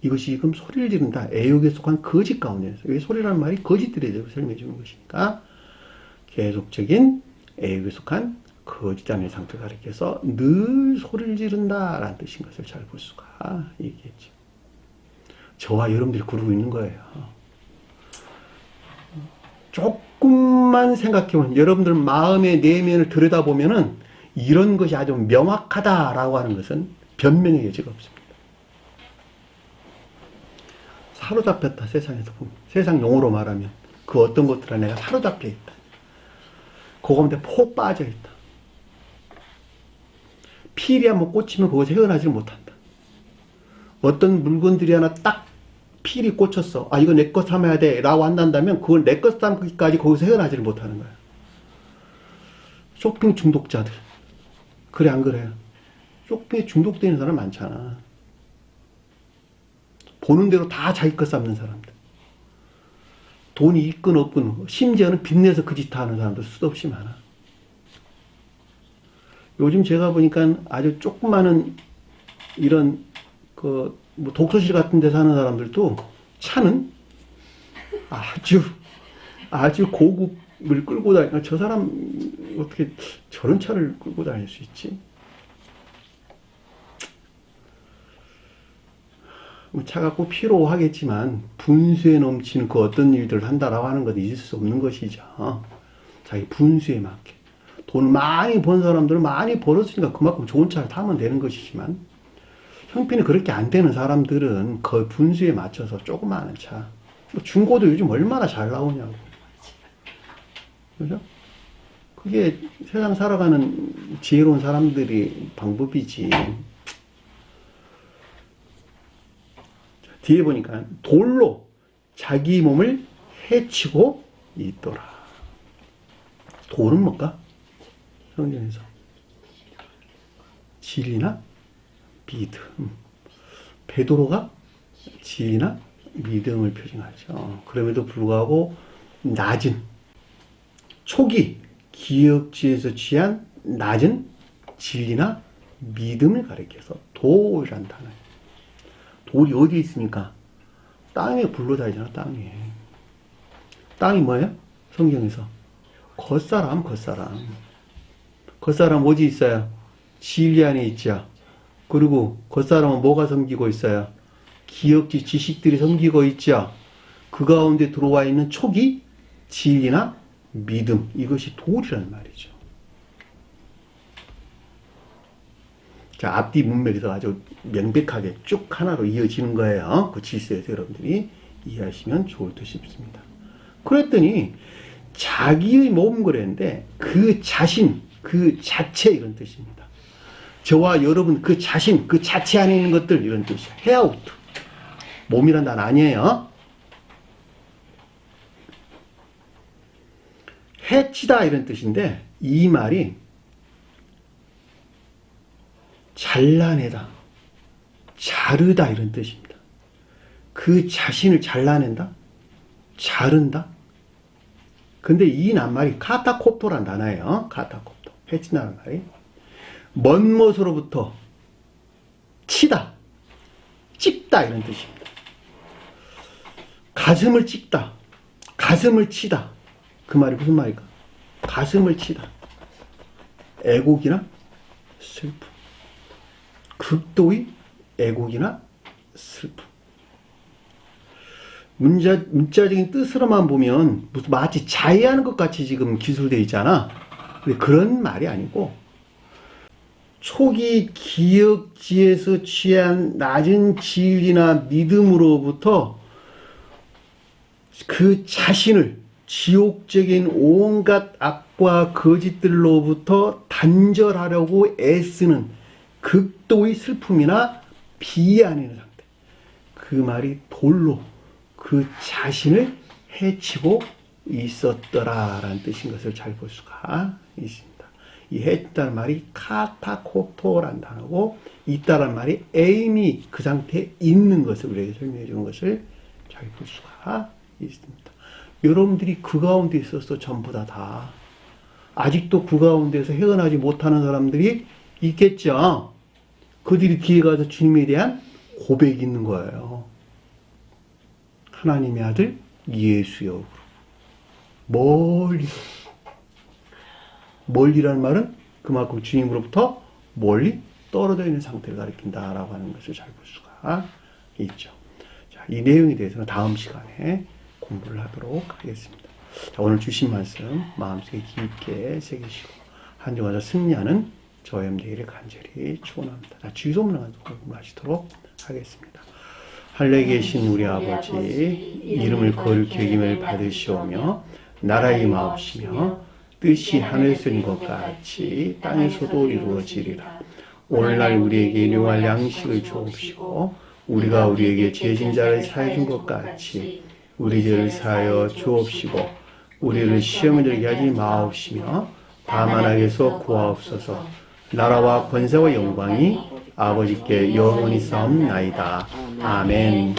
이것이 지금 소리를 지른다. 애욕에 속한 거짓 가운데서. 왜 소리라는 말이 거짓들에 대해서 설명해 주는 것이니까 계속적인 애욕에 속한 거짓 아닌 상태를 가리켜서 늘 소리를 지른다라는 뜻인 것을 잘 볼 수가 있겠죠. 저와 여러분들이 그러고 있는 거예요. 조금만 생각해보면 여러분들 마음의 내면을 들여다보면은 이런 것이 아주 명확하다라고 하는 것은 변명의 여지가 없습니다. 사로잡혔다. 세상에서 보면 세상 용어로 말하면 그 어떤 것들아 내가 사로잡혀 있다. 그 가운데 폭 빠져 있다. 필이 한번 꽂히면 그것을 헤어나지를 못한다. 어떤 물건들이 하나 딱 필이 꽂혔어. 아, 이거 내 거 삼아야 돼. 라고 한다면 그걸 내 거 삼기까지 거기서 헤어나지를 못하는 거야. 쇼핑 중독자들. 그래, 안 그래요? 쇼핑에 중독되는 사람 많잖아. 보는 대로 다 자기 거 삼는 사람들. 돈이 있건 없건 심지어는 빚내서 그 짓 하는 사람도 수도 없이 많아. 요즘 제가 보니까 아주 조그마한 이런 뭐 독서실 같은 데 사는 사람들도 차는 아주 고급을 끌고 다니까 저 사람 어떻게 저런 차를 끌고 다닐 수 있지? 차가 꼭 필요하겠지만 분수에 넘치는 그 어떤 일들을 한다라고 하는 건 잊을 수 없는 것이죠. 자기 분수에 맞게. 돈 많이 번 사람들은 많이 벌었으니까 그만큼 좋은 차를 타면 되는 것이지만 형편이 그렇게 안 되는 사람들은 그 분수에 맞춰서 조그마한 차. 중고도 요즘 얼마나 잘 나오냐고. 그죠? 그게 세상 살아가는 지혜로운 사람들이 방법이지. 뒤에 보니까 돌로 자기 몸을 해치고 있더라. 돌은 뭘까? 성경에서 진리나 믿음. 베드로가 진리나 믿음을 표징하죠. 그럼에도 불구하고 낮은 초기 기역지에서 취한 낮은 진리나 믿음을 가리켜서 돌이란 단어. 돌이 어디에 있습니까? 땅에 굴러다니잖아, 땅에. 땅이 뭐예요? 성경에서 겉사람. 겉사람 어디 있어요? 진리 안에 있죠. 그리고 겉사람은 뭐가 섬기고 있어요? 기역지 지식들이 섬기고 있죠. 그 가운데 들어와 있는 촉이 진리나 믿음. 이것이 돌이라는 말이죠. 자, 앞뒤 문맥에서 아주 명백하게 쭉 하나로 이어지는 거예요. 그 질서에서 여러분들이 이해하시면 좋을 듯 싶습니다. 그랬더니 자기의 몸 그랬는데 그 자신, 그 자체 이런 뜻입니다. 저와 여러분 그 자신, 그 자체 안에 있는 것들 이런 뜻이에요. 헤아우트. 몸이란 단어 아니에요. 해치다 이런 뜻인데 이 말이 잘라내다, 자르다 이런 뜻입니다. 그 자신을 잘라낸다, 자른다. 근데 이 낱말이 카타콥토란 단어예요. 카타콥토. 해친다는 말이. 먼 못으로부터 치다, 찝다 이런 뜻입니다. 가슴을 찝다, 가슴을 치다. 그 말이 무슨 말일까? 가슴을 치다. 애곡이나 슬픔. 극도의 애곡이나 슬픔. 문자적인 뜻으로만 보면 무슨 마치 자해하는 것 같이 지금 기술되어 있잖아. 근데 그런 말이 아니고 초기 기역지에서 취한 낮은 진리나 믿음으로부터 그 자신을 지옥적인 온갖 악과 거짓들로부터 단절하려고 애쓰는 극도의 슬픔이나 비아내는 상태. 그 말이 돌로 그 자신을 해치고 있었더라라는 뜻인 것을 잘 볼 수가 있습니다. 이 해치다는 말이 카타코토라는 단어고 있다라는 말이 에임이 그 상태에 있는 것을 우리에게 설명해 주는 것을 잘 볼 수가 있습니다. 여러분들이 그 가운데 있어서 전부 다 아직도 그 가운데서 헤어나지 못하는 사람들이 있겠죠. 그들이 뒤에 가서 주님에 대한 고백이 있는 거예요. 하나님의 아들 예수여. 멀리라는 말은 그만큼 주님으로부터 멀리 떨어져 있는 상태를 가리킨다라고 하는 것을 잘 볼 수가 있죠. 자, 이 내용에 대해서는 다음 시간에 공부를 하도록 하겠습니다. 자, 오늘 주신 말씀 마음속에 깊게 새기시고 한 주마다 승리하는 저와 여러분 되기를 간절히 축원합니다. 주의 소문을 공부하시도록 하겠습니다. 하늘에 계신 우리 아버지, 이름을 거룩히 여김을 받으시오며 나라의 마옵시며 뜻이 하늘에서 이룬 것 같이 땅에서도 이루어지리라. 오늘날 우리에게 일용할 양식을 주옵시고 우리가 우리에게 죄진 자를 사해 준 것 같이 우리 죄를 사하여 주옵시고 우리를 시험에 들게 하지 마옵시며 다만 악에서 구하옵소서. 나라와 권세와 영광이 아버지께 영원히 싸움나이다. 아멘.